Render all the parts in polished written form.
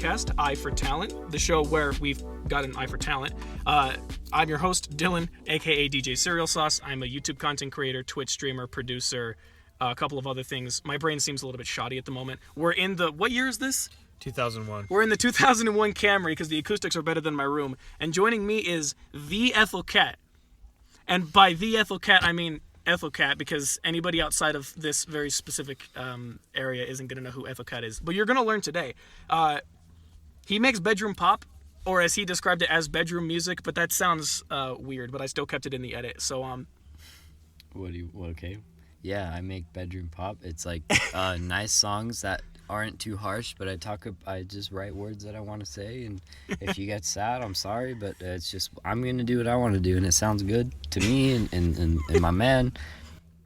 podcast, Eye for Talent, the show where we've got an eye for talent. I'm your host, Dylan, aka DJ Cereal Sauce. I'm a YouTube content creator, Twitch streamer, producer, a couple of other things. My brain seems a little bit shoddy at the moment. We're in the, what year is this? 2001. We're in the 2001 Camry because the acoustics are better than my room. And joining me is the Ethyl Cat. And by the Ethyl Cat, I mean Ethyl Cat, because anybody outside of this very specific area isn't going to know who Ethyl Cat is. But you're going to learn today. He makes bedroom pop, or as he described it, as bedroom music, but that sounds weird, but I still kept it in the edit. So, Okay. Yeah, I make bedroom pop. It's like nice songs that aren't too harsh, but I just write words that I want to say, and if you get sad, I'm sorry, but it's just, I'm going to do what I want to do, and it sounds good to me and my man,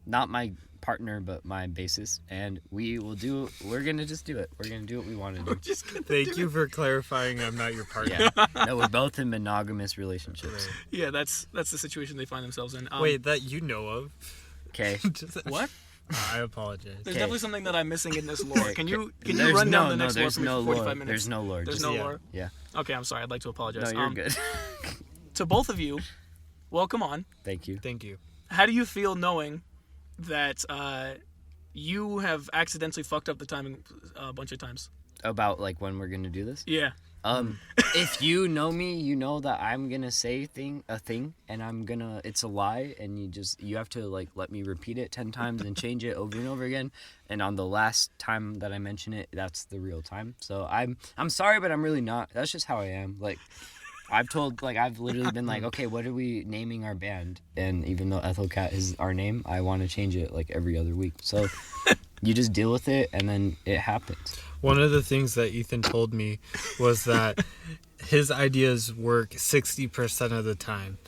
not my partner, but my bassist, and we're going to just do it. We're going to do what we want to do. Thank you for clarifying I'm not your partner. Yeah. No, we're both in monogamous relationships. yeah, that's the situation they find themselves in. Wait, that you know of? Okay. What? I apologize. There's definitely something that I'm missing in this lore. Can you run down the next lore for me for 45 minutes? There's no lore. There's no lore? Yeah. Okay, I'm sorry. I'd like to apologize. No, you're good. To both of you, welcome on. Thank you. Thank you. How do you feel knowing that you have accidentally fucked up the timing a bunch of times? About, like, when we're going to do this? Yeah. If you know me, you know that I'm gonna say a thing, and it's a lie, and you have to, like, let me repeat it 10 times and change it over and over again, and on the last time that I mention it, that's the real time. So I'm sorry, but I'm really not. That's just how I am. Like, I've literally been like, okay, what are we naming our band? And even though Ethyl Cat is our name, I want to change it like every other week. So you just deal with it, and then it happens. One of the things that Ethan told me was that his ideas work 60% of the time.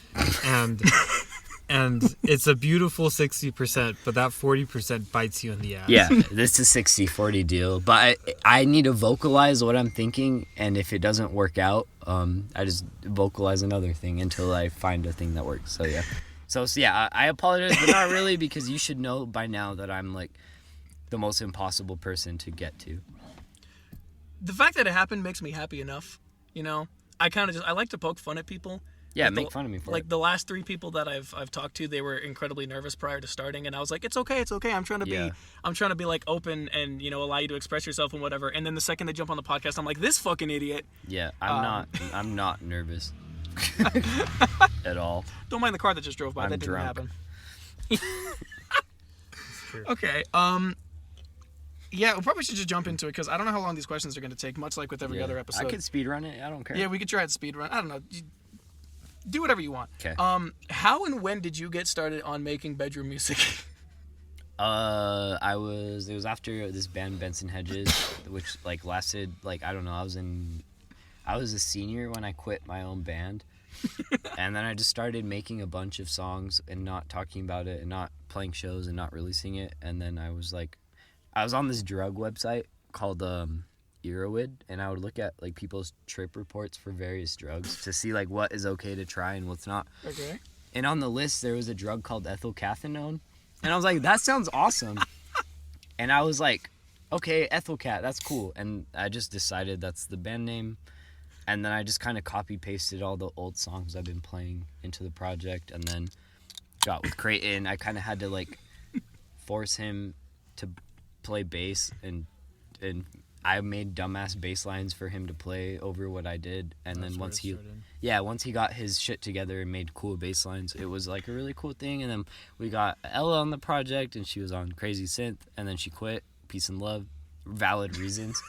And it's a beautiful 60%, but that 40% bites you in the ass. Yeah, this is a 60-40 deal. But I need to vocalize what I'm thinking, and if it doesn't work out, I just vocalize another thing until I find a thing that works. So yeah. I apologize, but not really, because you should know by now that I'm, like, the most impossible person to get to. The fact that it happened makes me happy enough, you know? I like to poke fun at people. Yeah, like make fun of me for it. Like, the last 3 people that I've talked to, they were incredibly nervous prior to starting, and I was like, it's okay. I'm trying to be like open and, you know, allow you to express yourself and whatever. And then the second they jump on the podcast, I'm like, this fucking idiot. Yeah, I'm not nervous at all. Don't mind the car that just drove by. I'm that didn't drunk. happen. Okay. Yeah, we probably should just jump into it, because I don't know how long these questions are going to take, much like with every other episode. I could speed run it. I don't care. Yeah, we could try it speed run. I don't know. Do whatever you want. Okay. How and when did you get started on making bedroom music? It was after this band Benson Hedges, which, like, lasted, like, I don't know, I was a senior when I quit my own band. And then I just started making a bunch of songs and not talking about it and not playing shows and not releasing it. And then I was on this drug website called Erowid, and I would look at, like, people's trip reports for various drugs to see, like, what is okay to try and what's not. Okay. And on the list there was a drug called ethyl cathinone, and I was like, that sounds awesome. And I was like, okay, Ethyl Cat, that's cool. And I just decided that's the band name. And then I just kind of copy-pasted all the old songs I've been playing into the project. And then got with Creighton. I kind of had to, like, force him to play bass. And I made dumbass bass lines for him to play over what I did. And then once he got his shit together and made cool bass lines, it was, like, a really cool thing. And then we got Ella on the project, and she was on Crazy Synth. And then she quit. Peace and love. Valid reasons.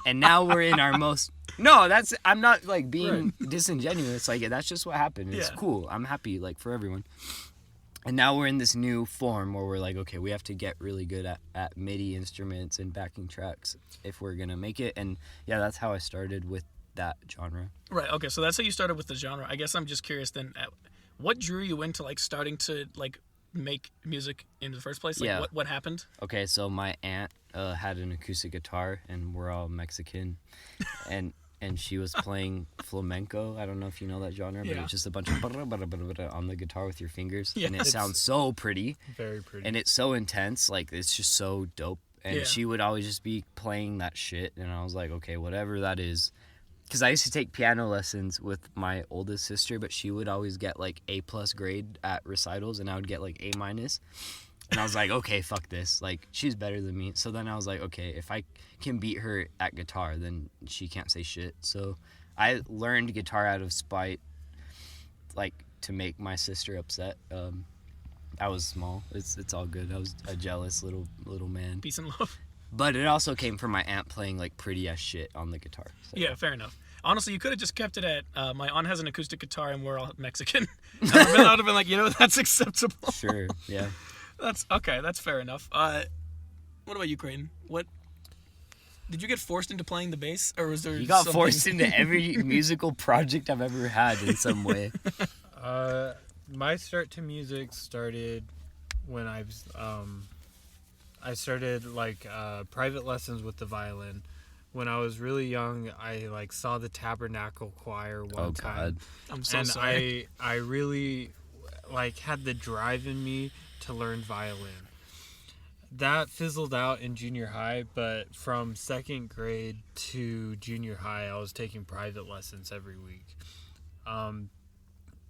And now we're in our most... No, I'm not, like, being disingenuous. Like, that's just what happened. It's cool. I'm happy, like, for everyone. And now we're in this new form where we're like, okay, we have to get really good at MIDI instruments and backing tracks if we're going to make it. And, yeah, that's how I started with that genre. Right, okay, so that's how you started with the genre. I guess I'm just curious then, what drew you into, like, starting to, like, make music in the first place? Like, what happened? Okay, so my aunt had an acoustic guitar, and we're all Mexican, and she was playing flamenco. I don't know if you know that genre, but it's just a bunch of on the guitar with your fingers, and it sounds so pretty. Very pretty. And it's so intense, like, it's just so dope. And Yeah. she would always just be playing that shit. And I was like, okay, whatever that is. Because I used to take piano lessons with my oldest sister, but she would always get like A+ grade at recitals, and I would get like A-. And I was like, okay, fuck this. Like, she's better than me. So then I was like, okay, if I can beat her at guitar, then she can't say shit. So I learned guitar out of spite, like, to make my sister upset. I was small. It's all good. I was a jealous little man. Peace and love. But it also came from my aunt playing like pretty ass shit on the guitar. So. Yeah, fair enough. Honestly, you could have just kept it at my aunt has an acoustic guitar and we're all Mexican. I would have been like, that's acceptable. Sure. Yeah. That's okay. That's fair enough. What about you, Creighton? What did you get forced into playing the bass, or was there? You got something... forced into every musical project I've ever had in some way. My start to music started when I started like private lessons with the violin. When I was really young, I like saw the Tabernacle Choir one time. I'm so and sorry. I really like had the drive in me to learn violin. That fizzled out in junior high, but from second grade to junior high, I was taking private lessons every week.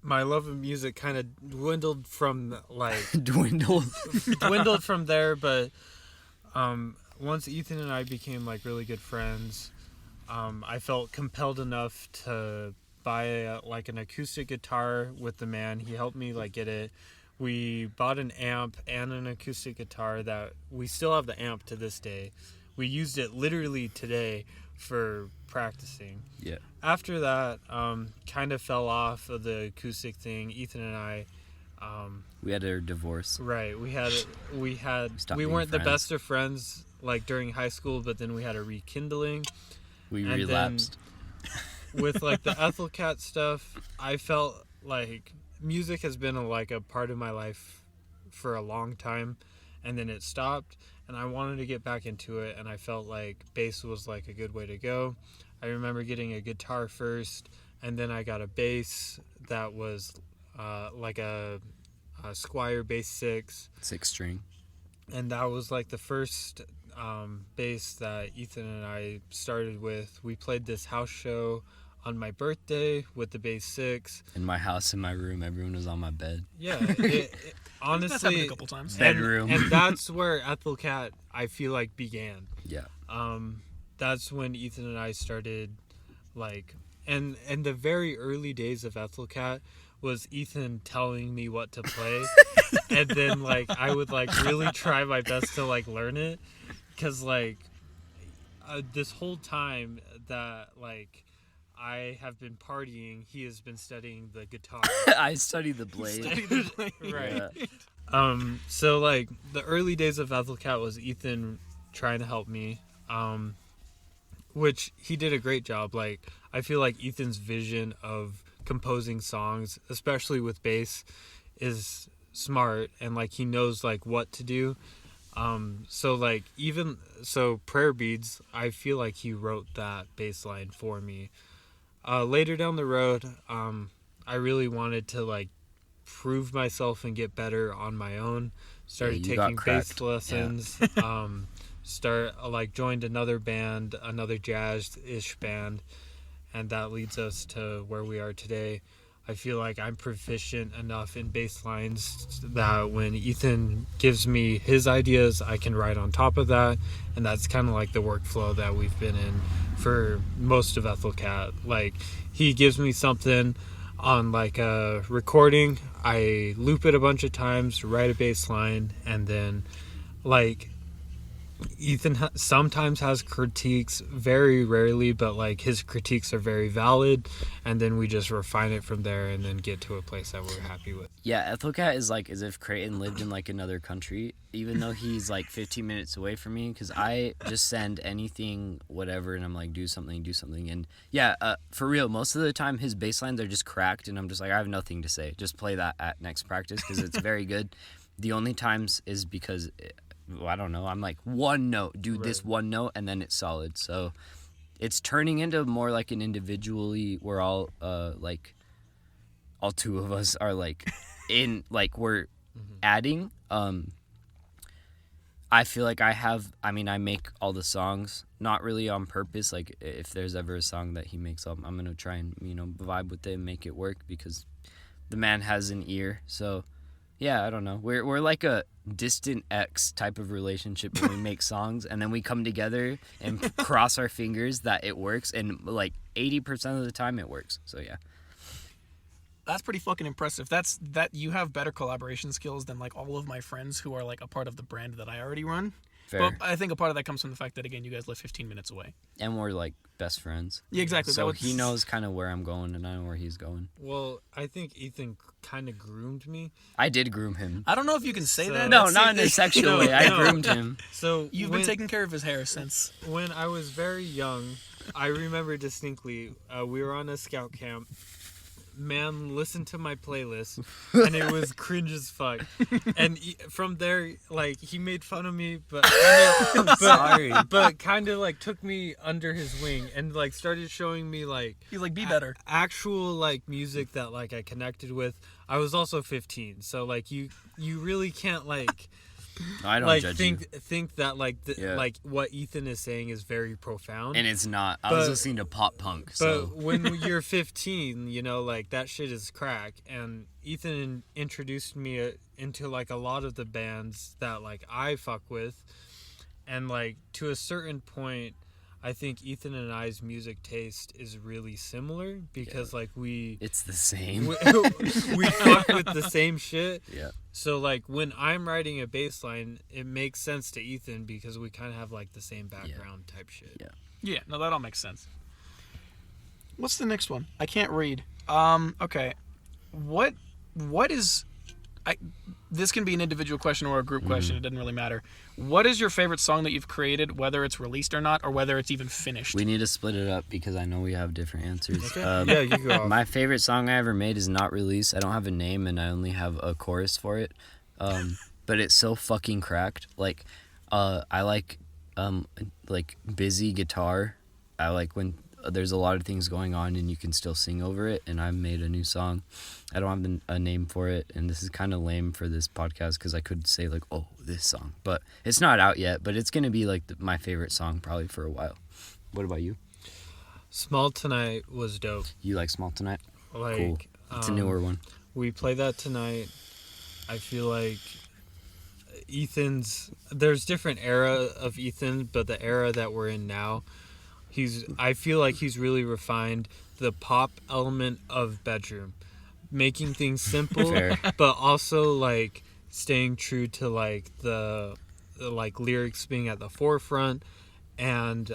My love of music kind of dwindled from like Dwindled from there, but once Ethan and I became like really good friends, I felt compelled enough to buy like an acoustic guitar with the man. He helped me like get it. We bought an amp and an acoustic guitar that we still have the amp to this day. We used it literally today for practicing. Yeah. After that, kind of fell off of the acoustic thing. Ethan and I, we had our divorce. right? We Stopped we being weren't the friends. best of friends like during high school, but then we had a rekindling. We And relapsed. With like the Ethyl Cat stuff, I felt like music has been a part of my life for a long time, and then it stopped, and I wanted to get back into it, and I felt like bass was like a good way to go. I remember getting a guitar first, and then I got a bass that was like a Squier Bass 6, 6-string. and that was like the first bass that Ethan and I started with. We played this house show on my birthday with the bass 6. In my house, in my room, everyone was on my bed. Yeah, honestly, That's happened a couple times. Bedroom. and that's where Ethyl Cat I feel like began. Yeah. That's when Ethan and I started like, and the very early days of Ethyl Cat was Ethan telling me what to play, and then like I would like really try my best to like learn it, because like this whole time that like I have been partying, he has been studying the guitar. I studied the blade. Right. Yeah. So like the early days of Ethyl Cat was Ethan trying to help me, which he did a great job. Like I feel like Ethan's vision of composing songs, especially with bass, is smart, and like he knows like what to do. So like even so Prayer Beads, I feel like he wrote that bass line for me. Later down the road, I really wanted to like prove myself and get better on my own. Started you got taking cracked. bass lessons. Joined another band, another jazz-ish band, and that leads us to where we are today. I feel like I'm proficient enough in bass lines that when Ethan gives me his ideas, I can write on top of that, and that's kind of like the workflow that we've been in for most of Ethyl Cat. Like he gives me something on like a recording, I loop it a bunch of times, write a bass line, and then like Ethan sometimes has critiques, very rarely, but like his critiques are very valid, and then we just refine it from there and then get to a place that we're happy with. Yeah, Ethyl Cat is like as if Creighton lived in like another country, even though he's like 15 minutes away from me, because I just send anything, whatever, and I'm like, do something. And yeah, for real, most of the time his bass lines are just cracked, and I'm just like, I have nothing to say. Just play that at next practice, because it's very good. The only times is because... I don't know, I'm like one note, do this one note, and then it's solid. So it's turning into more like an individually, we're all like all two of us are like in like we're adding. I feel like I make all the songs, not really on purpose. Like, if there's ever a song that he makes up, I'm going to try and, vibe with it and make it work because the man has an ear. So, yeah, I don't know. We're like a distant ex type of relationship when we make songs, and then we come together and cross our fingers that it works, and like 80% of the time it works. So, yeah. That's pretty fucking impressive. That you have better collaboration skills than like all of my friends who are like a part of the brand that I already run. Fair. But I think a part of that comes from the fact that, again, you guys live 15 minutes away. And we're like best friends. Yeah, exactly. So he knows kind of where I'm going, and I know where he's going. Well, I think Ethan kind of groomed me. I did groom him. I don't know if you can say that. No, not in a sexual way. I groomed him. So You've been taking care of his hair since. When I was very young, I remember distinctly, we were on a scout camp. Man listened to my playlist, and it was cringe as fuck. And from there, like, he made fun of me, but kind of like took me under his wing and like started showing me like He's like, be better. Actual like music that like I connected with. I was also 15, so like you really can't like. I don't like judge think that like like what Ethan is saying is very profound, and it's not. I was listening to pop punk. So. But when you're 15, like that shit is crack. And Ethan introduced me into like a lot of the bands that like I fuck with, and like to a certain point, I think Ethan and I's music taste is really similar because like it's the same. we fuck with the same shit. Yeah. So like when I'm writing a bass line, it makes sense to Ethan because we kind of have like the same background type shit. Yeah. Yeah, no, that all makes sense. What's the next one? I can't read. Okay. What is this can be an individual question or a group question, it doesn't really matter. What is your favorite song that you've created, whether it's released or not, or whether it's even finished? We need to split it up because I know we have different answers. Okay. Yeah, you go. My favorite song I ever made is not released. I don't have a name and I only have a chorus for it. But it's so fucking cracked. Like, I like busy guitar. I like when there's a lot of things going on and you can still sing over it, and I made a new song. I don't have a name for it, and this is kind of lame for this podcast because I could say like, oh, this song, but it's not out yet, but it's gonna be like my favorite song probably for a while. What about you? Small Tonight was dope. You like Small Tonight? Like, cool. It's a newer one. We play that tonight. I feel like there's different era of Ethan, but the era that we're in now, I feel like he's really refined the pop element of Bedroom, making things simple, but also like staying true to like the like lyrics being at the forefront, and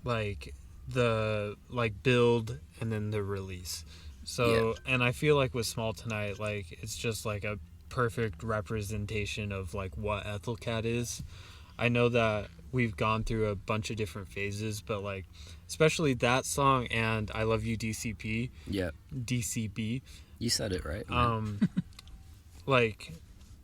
like the like build and then the release. So and I feel like with Small Tonight, like it's just like a perfect representation of like what Ethyl Cat is. I know that we've gone through a bunch of different phases, but like especially that song and I Love You DCP. Yeah. DCB. You said it right. Like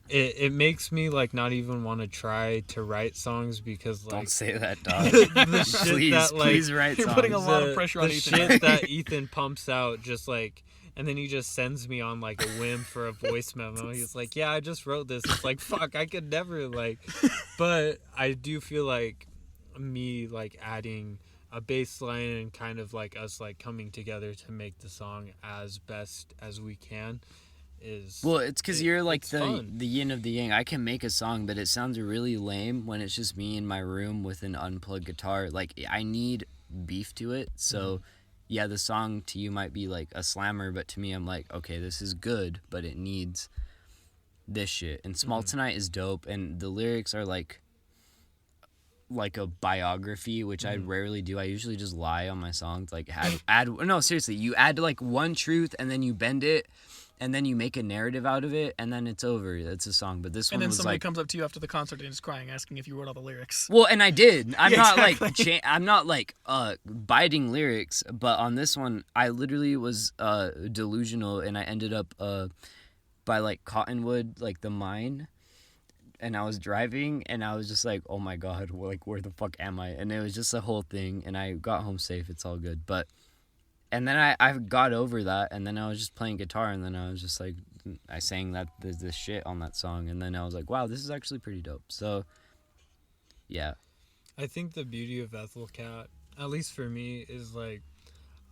it makes me like not even want to try to write songs because like don't say that, dog. the shit please, that like please write You're songs. putting a lot of pressure on the Ethan. shit that Ethan pumps out just like, and then he just sends me on like a whim for a voice memo. He's like, yeah, I just wrote this. It's like, fuck, I could never like, but I do feel like me like adding a bass line and kind of like us like coming together to make the song as best as we can is it's because you're like the fun. yin of the yang. I can make a song, but it sounds really lame when it's just me in my room with an unplugged guitar. Like, I need beef to it. So yeah, the song to you might be like a slammer, but to me I'm like, okay, this is good, but it needs this shit. And Small Tonight is dope, and the lyrics are like a biography, which I rarely do. I usually just lie on my songs, like no, seriously, you add like one truth and then you bend it and then you make a narrative out of it, and then it's over. That's a song. But this one was like... And then somebody comes up to you after the concert and is crying, asking if you wrote all the lyrics. Well, and I did. I'm not exactly. I'm not like biting lyrics, but on this one, I literally was delusional, and I ended up by like Cottonwood, like the mine, and I was driving, and I was just like, oh my god, like where the fuck am I? And it was just a whole thing, and I got home safe. It's all good, but. And then I got over that, and then I was just playing guitar, and then I was just like I sang that this shit on that song, and then I was like, wow, this is actually pretty dope. So yeah. I think the beauty of Ethyl Cat, at least for me, is like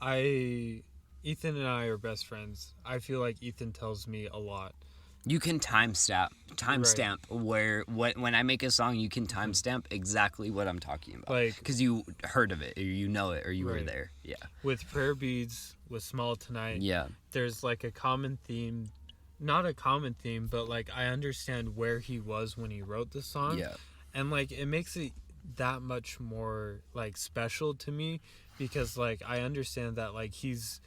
Ethan and I are best friends. I feel like Ethan tells me a lot. You can timestamp when I make a song, you can timestamp exactly what I'm talking about, Like, because you heard of it, or you know it, or you were Right. there. Yeah. with Prayer Beads, with Small Tonight, Yeah. there's like a common theme, not a common theme, but like I understand where he was when he wrote the song. Yeah. And like it makes it that much more like special to me, because like I understand that like he's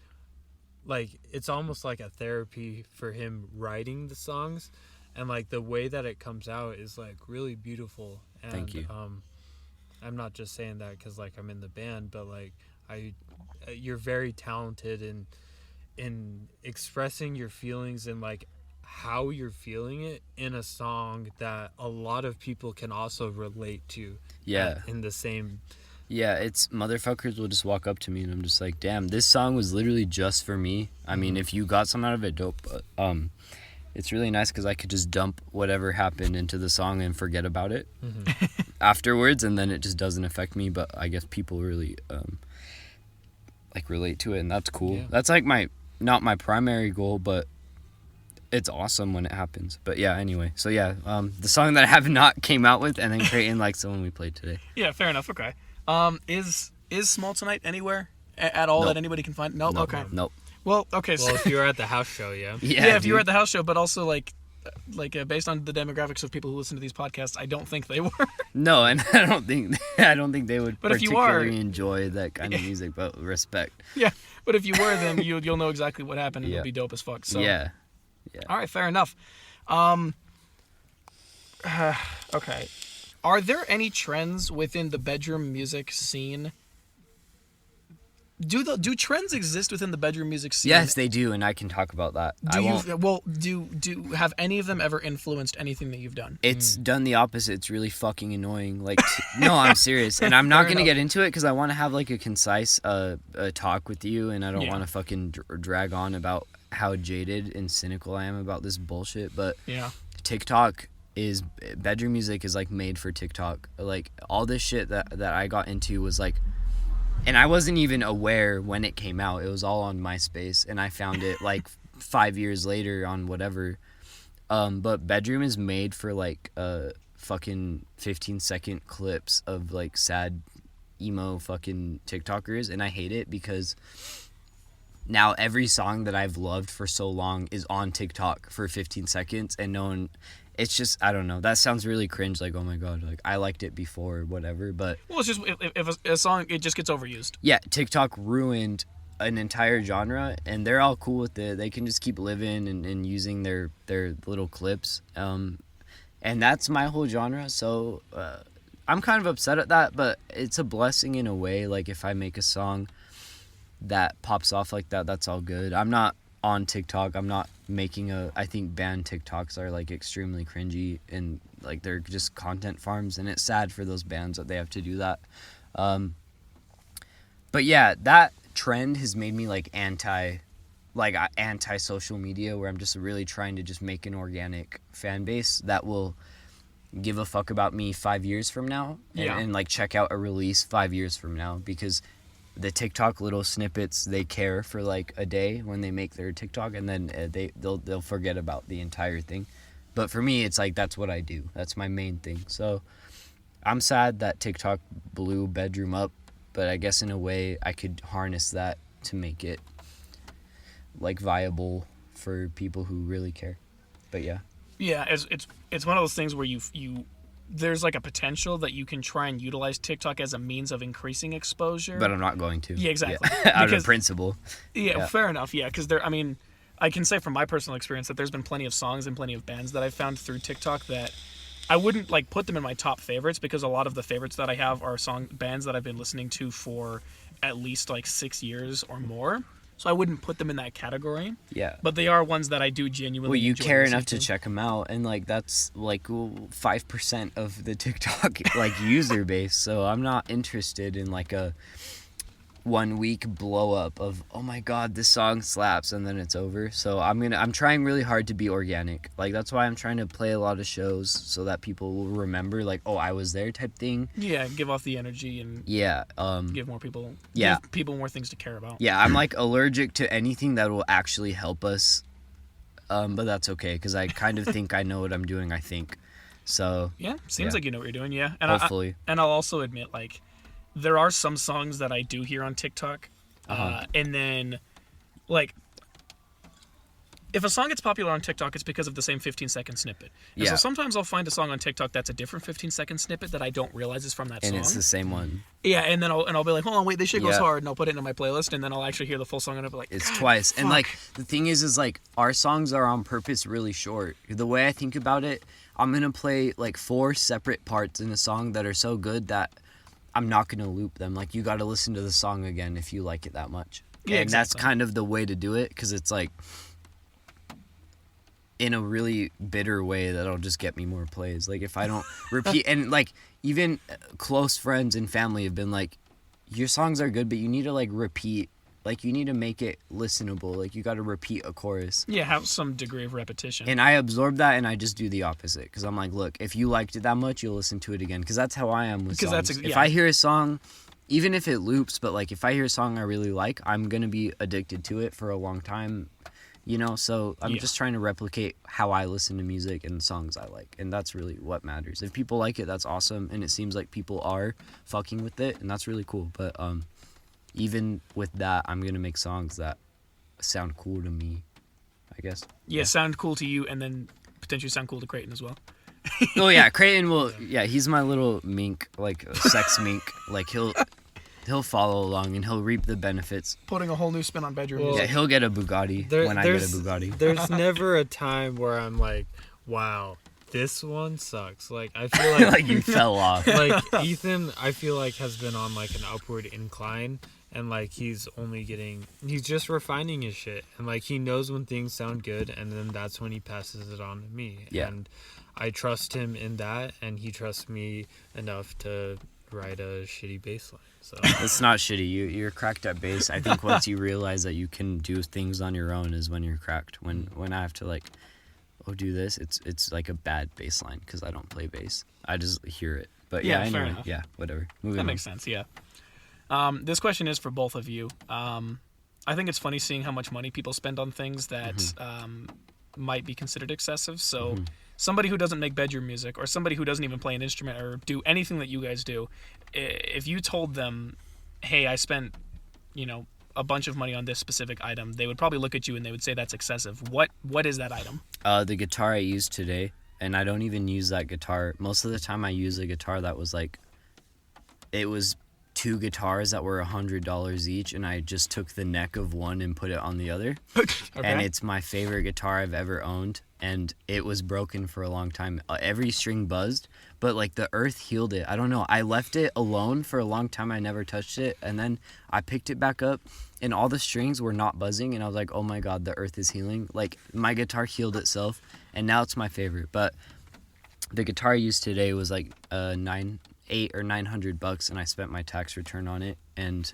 like, it's almost like a therapy for him writing the songs, and like the way that it comes out is like really beautiful. And Thank you. I'm not just saying that because like I'm in the band, but like you're very talented in expressing your feelings and like how you're feeling it in a song that a lot of people can also relate to. Yeah. In the same. Yeah, it's motherfuckers will just walk up to me and I'm just like, damn, this song was literally just for me. I mean, if you got some out of it, dope. But, it's really nice because I could just dump whatever happened into the song and forget about it afterwards, and then it just doesn't affect me. But I guess people really like relate to it, and that's cool. Yeah. That's like not my primary goal, but it's awesome when it happens. But yeah, anyway, so yeah, the song that I have not came out with, and then Creighton likes the one we played today. Yeah, fair enough. Okay. Is Small Tonight anywhere at all Nope. that anybody can find? Nope. Okay. Nope. Well, okay. Well, if you were at the house show, yeah. Yeah, if you were dude. at the house show, but also like based on the demographics of people who listen to these podcasts, I don't think they were. No, and I don't think they would But if you are- particularly enjoy that kind of music, but respect. Yeah, but if you were, then you'll know exactly what happened, and Yeah. it'll be dope as fuck. So Yeah. all right, fair enough. Okay. Are there any trends within the bedroom music scene? Do trends exist within the bedroom music scene? Yes, they do, and I can talk about that. Do have any of them ever influenced anything that you've done? It's done the opposite. It's really fucking annoying. Like, no, I'm serious, and I'm not Fair gonna enough. get into it because I want to have like a concise talk with you, and I don't Yeah. want to fucking drag on about how jaded and cynical I am about this bullshit. But Yeah. TikTok is bedroom music is like made for TikTok. Like all this shit that I got into was like, and I wasn't even aware when it came out. It was all on MySpace, and I found it like 5 years later on whatever. But bedroom is made for like fucking 15-second clips of like sad emo fucking TikTokers, and I hate it because now every song that I've loved for so long is on TikTok for 15 seconds, and no one. It's just, I don't know. That sounds really cringe. Like, oh my god, like I liked it before, whatever. But Well, it's just if a song it just gets overused. yeah, TikTok ruined an entire genre, and they're all cool with it. They can just keep living and using their little clips. And that's my whole genre. So I'm kind of upset at that, but it's a blessing in a way. Like if I make a song that pops off like that, that's all good. I'm not on TikTok. I'm not making I think band TikToks are like extremely cringy, and like they're just content farms, and it's sad for those bands that they have to do that. But yeah, that trend has made me like anti social media, where I'm just really trying to just make an organic fan base that will give a fuck about me 5 years from now, and like check out a release 5 years from now, because the TikTok little snippets, they care for like a day when they make their TikTok, and then they'll forget about the entire thing. But for me, it's like that's what I do. That's my main thing. So I'm sad that TikTok blew bedroom up, but I guess in a way I could harness that to make it like viable for people who really care. But yeah. Yeah, it's one of those things where you there's like a potential that you can try and utilize TikTok as a means of increasing exposure. But I'm not going to. Yeah, exactly. Out Because- of principle. Yeah, fair enough. Yeah, because I mean, I can say from my personal experience that there's been plenty of songs and plenty of bands that I've found through TikTok that I wouldn't like put them in my top favorites, because a lot of the favorites that I have are bands that I've been listening to for at least like 6 years or more. So I wouldn't put them in that category. Yeah. But they are ones that I do genuinely Well, you enjoy care listening enough to check them out, and like that's like 5% of the TikTok like user base. So I'm not interested in like 1 week blow up of, oh my god, this song slaps, and then it's over. So I'm trying really hard to be organic. Like, that's why I'm trying to play a lot of shows so that people will remember, like, oh, I was there type thing. Yeah, give off the energy and give more people give people more things to care about. Yeah, I'm like allergic to anything that will actually help us. But that's okay, because I kind of think I know what I'm doing, I think. So yeah, seems like you know what you're doing, yeah. And hopefully. I'll also admit, like, there are some songs that I do hear on TikTok, and then, like, if a song gets popular on TikTok, it's because of the same 15-second snippet. And so sometimes I'll find a song on TikTok that's a different 15-second snippet that I don't realize is from that song. And it's the same one. Yeah, and then I'll be like, hold on, wait, this shit goes hard, and I'll put it into my playlist, and then I'll actually hear the full song, and I'll be like, it's twice. Fuck. And, like, the thing is, like, our songs are on purpose really short. The way I think about it, I'm going to play, like, 4 separate parts in a song that are so good that I'm not going to loop them. Like, you got to listen to the song again if you like it that much. Yeah, and exactly. that's kind of the way to do it, because it's, like, in a really bitter way that'll just get me more plays. Like, if I don't repeat, and, like, even close friends and family have been like, your songs are good, but you need to, like, repeat. Like, you need to make it listenable. Like, you got to repeat a chorus. Yeah, have some degree of repetition. And I absorb that, and I just do the opposite. Because I'm like, look, if you liked it that much, you'll listen to it again. Because that's how I am with songs. If I hear a song, even if it loops, but, like, if I hear a song I really like, I'm going to be addicted to it for a long time. You know? So I'm just trying to replicate how I listen to music and songs I like. And that's really what matters. If people like it, that's awesome. And it seems like people are fucking with it. And that's really cool. But, even with that, I'm going to make songs that sound cool to me, I guess. Yeah, sound cool to you, and then potentially sound cool to Creighton as well. Oh, yeah, Creighton will... Yeah, he's my little mink, like, sex mink. Like, he'll follow along, and he'll reap the benefits. Putting a whole new spin on bedroom Yeah, music. he'll get a Bugatti when I get a Bugatti. There's never a time where I'm like, wow, this one sucks. Like, I feel like... like, you fell off. Like, Ethan, I feel like, has been on, like, an upward incline. And, like, he's just refining his shit. And, like, he knows when things sound good, and then that's when he passes it on to me. Yeah. And I trust him in that, and he trusts me enough to write a shitty bass line. So It's not shitty. You're cracked at bass. I think once you realize that you can do things on your own is when you're cracked. When I have to, like, do this, it's like a bad bass line, because I don't play bass. I just hear it. But, Yeah, anyway. fair enough. Yeah, whatever. Moving That makes sense, yeah. This question is for both of you. I think it's funny seeing how much money people spend on things that might be considered excessive. So somebody who doesn't make bedroom music, or somebody who doesn't even play an instrument or do anything that you guys do, if you told them, hey, I spent, a bunch of money on this specific item, they would probably look at you and they would say that's excessive. What is that item? The guitar I used today, and I don't even use that guitar. Most of the time I use a guitar that was like, it was 2 guitars that were $100 each, and I just took the neck of one and put it on the other. Okay. And it's my favorite guitar I've ever owned, and it was broken for a long time. Every string buzzed, but like the earth healed it. I don't know. I left it alone for a long time. I never touched it, and then I picked it back up, and all the strings were not buzzing, and I was like, oh my god, the earth is healing. Like, my guitar healed itself, and now it's my favorite. But the guitar I used today was like $800 or $900, and I spent my tax return on it, and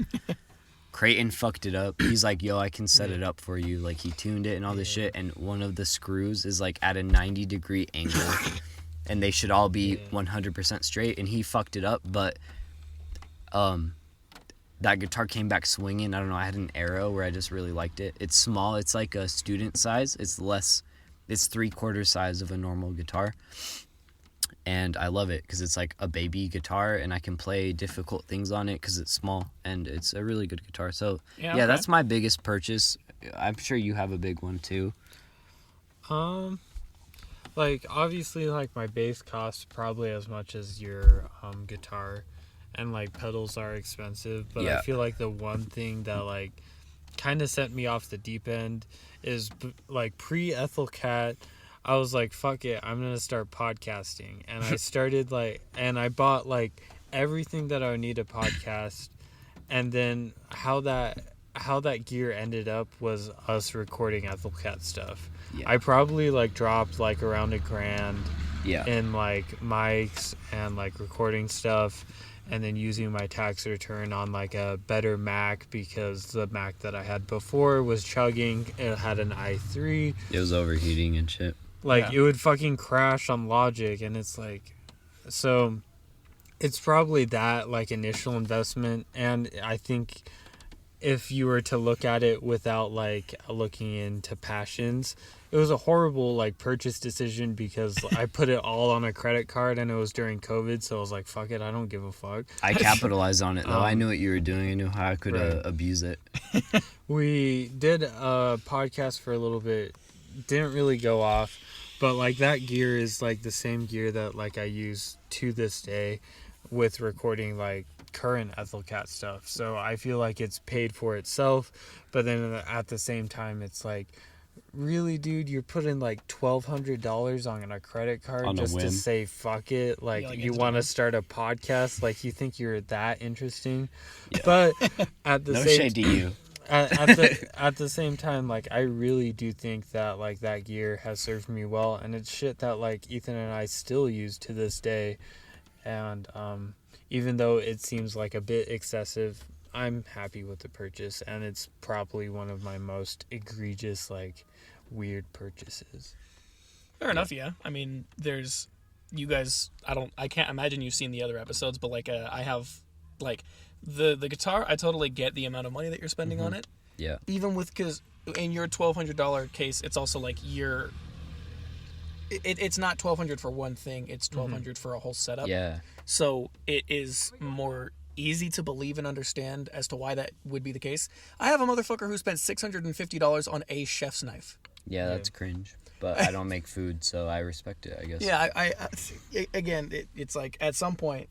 Creighton fucked it up. He's like, yo, I can set it up for you. Like, he tuned it and all this shit, and one of the screws is like at a 90-degree angle, and they should all be 100% straight, and he fucked it up. But that guitar came back swinging. I don't know, I had an arrow where I just really liked it. It's small. It's like a student size. It's 3/4 size of a normal guitar. And I love it because it's like a baby guitar, and I can play difficult things on it because it's small, and it's a really good guitar. So, yeah, that's my biggest purchase. I'm sure you have a big one, too. Like, obviously, like, my bass costs probably as much as your guitar, and, like, pedals are expensive. But I feel like the one thing that, like, kind of sent me off the deep end is, like, pre-Ethyl Cat, I was like, fuck it, I'm going to start podcasting. And I started, like, and I bought, like, everything that I would need to podcast. And then how that gear ended up was us recording Ethyl Cat stuff. Yeah. I probably, like, dropped, like, around $1,000 in, like, mics and, like, recording stuff. and then using my tax return on like a better Mac, because the Mac that I had before was chugging. It had an i3. It was overheating and shit. Like, Yeah. it would fucking crash on Logic, and it's like, so it's probably that, like, initial investment. And I think if you were to look at it without, like, looking into passions, it was a horrible, like, purchase decision, because I put it all on a credit card, and it was during COVID, so I was like, fuck it, I don't give a fuck. I capitalized on it, though. I knew what you were doing. I knew how I could Right. abuse it. We did a podcast for a little bit, didn't really go off, but like that gear is like the same gear that like I use to this day with recording like current Ethyl Cat stuff. So I feel like it's paid for itself, but then at the same time it's like, really, dude, you're putting like $1,200 on a credit card On a just to whim. say fuck it, like, Yeah, like you want to Instagram. start a podcast, like you think you're that interesting. Yeah. But at the No same shade to you. at the same time, like, I really do think that like that gear has served me well, and it's shit that like Ethan and I still use to this day. And even though it seems like a bit excessive, I'm happy with the purchase, and it's probably one of my most egregious, like, weird purchases. Fair enough, yeah. I mean, there's you guys. I can't imagine you've seen the other episodes, but like, I have, like, the guitar. I totally get the amount of money that you're spending on it. Yeah. Even with, because in your $1,200 case, it's also like it's not $1,200 for one thing. It's $1,200 for a whole setup. Yeah. So it is more easy to believe and understand as to why that would be the case. I have a motherfucker who spent $650 on a chef's knife. Yeah, that's cringe. But I don't make food, so I respect it, I guess. Yeah, again, it's like at some point,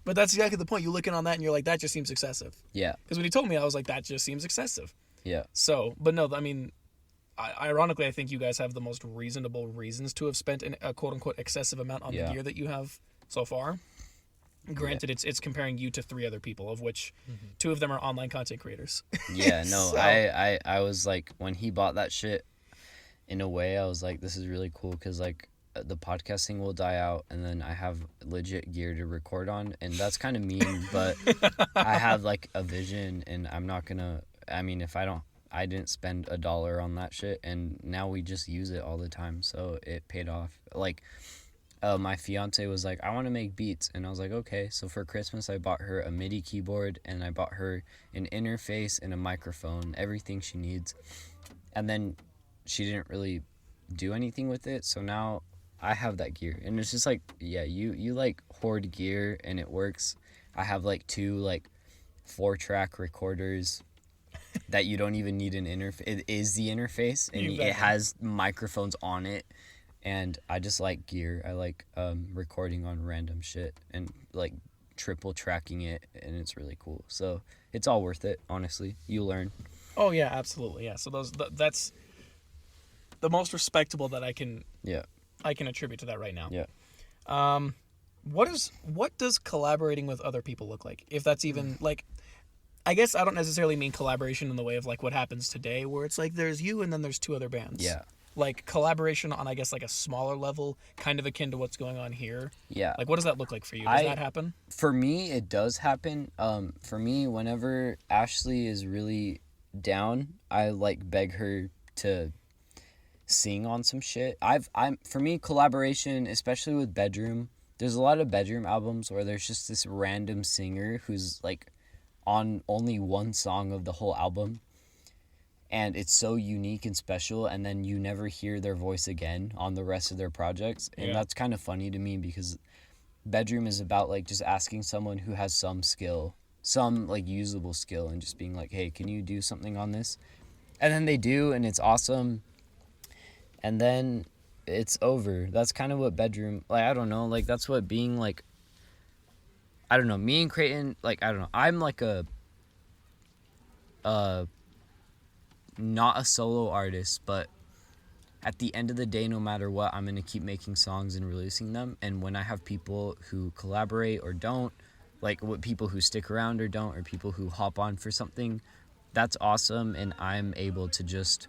but that's exactly the point. You look in on that and you're like, that just seems excessive. Yeah. Because when he told me, I was like, that just seems excessive. Yeah. So, but no, I mean, ironically, I think you guys have the most reasonable reasons to have spent a quote unquote excessive amount on the gear that you have so far. Granted, it's comparing you to 3 other people, of which 2 of them are online content creators. Yeah, no, So- I was like, when he bought that shit, in a way, I was like, this is really cool, because like the podcasting will die out, and then I have legit gear to record on, and that's kind of mean, but I have like a vision, and I'm not gonna. I mean, if I didn't spend $1 on that shit, and now we just use it all the time, so it paid off. Like, my fiance was like, I want to make beats, and I was like, okay. So for Christmas, I bought her a MIDI keyboard, and I bought her an interface and a microphone, everything she needs, and then she didn't really do anything with it, so now I have that gear, and it's just like, yeah, you like hoard gear and it works. I have like 2 like 4-track recorders that you don't even need an interface. It is the interface, and You bet. it has microphones on it, and I just like gear. I like recording on random shit and like triple tracking it, and it's really cool. So it's all worth it, honestly. You learn. Oh yeah, absolutely, yeah. So that's the most respectable that I can attribute to that right now. Yeah. What does collaborating with other people look like? If that's even like, I guess I don't necessarily mean collaboration in the way of like what happens today, where it's like there's you and then there's 2 other bands. Yeah. Like collaboration on, I guess, like a smaller level, kind of akin to what's going on here. Yeah. Like, what does that look like for you? Does that happen? For me, it does happen. For me, whenever Ashley is really down, I like beg her to sing on some shit. For me, collaboration, especially with Bedroom, there's a lot of Bedroom albums where there's just this random singer who's like on only one song of the whole album, and it's so unique and special, and then you never hear their voice again on the rest of their projects. And that's kind of funny to me, because Bedroom is about like just asking someone who has some skill, some like usable skill, and just being like, hey, can you do something on this? And then they do, and it's awesome, and then it's over. That's kind of what Bedroom, like, I don't know, like that's what being like, I don't know, me and Creighton, like, I don't know, I'm like a not a solo artist, but at the end of the day, no matter what, I'm going to keep making songs and releasing them. And when I have people who collaborate or don't, like what people who stick around or don't, or people who hop on for something, that's awesome. And I'm able to just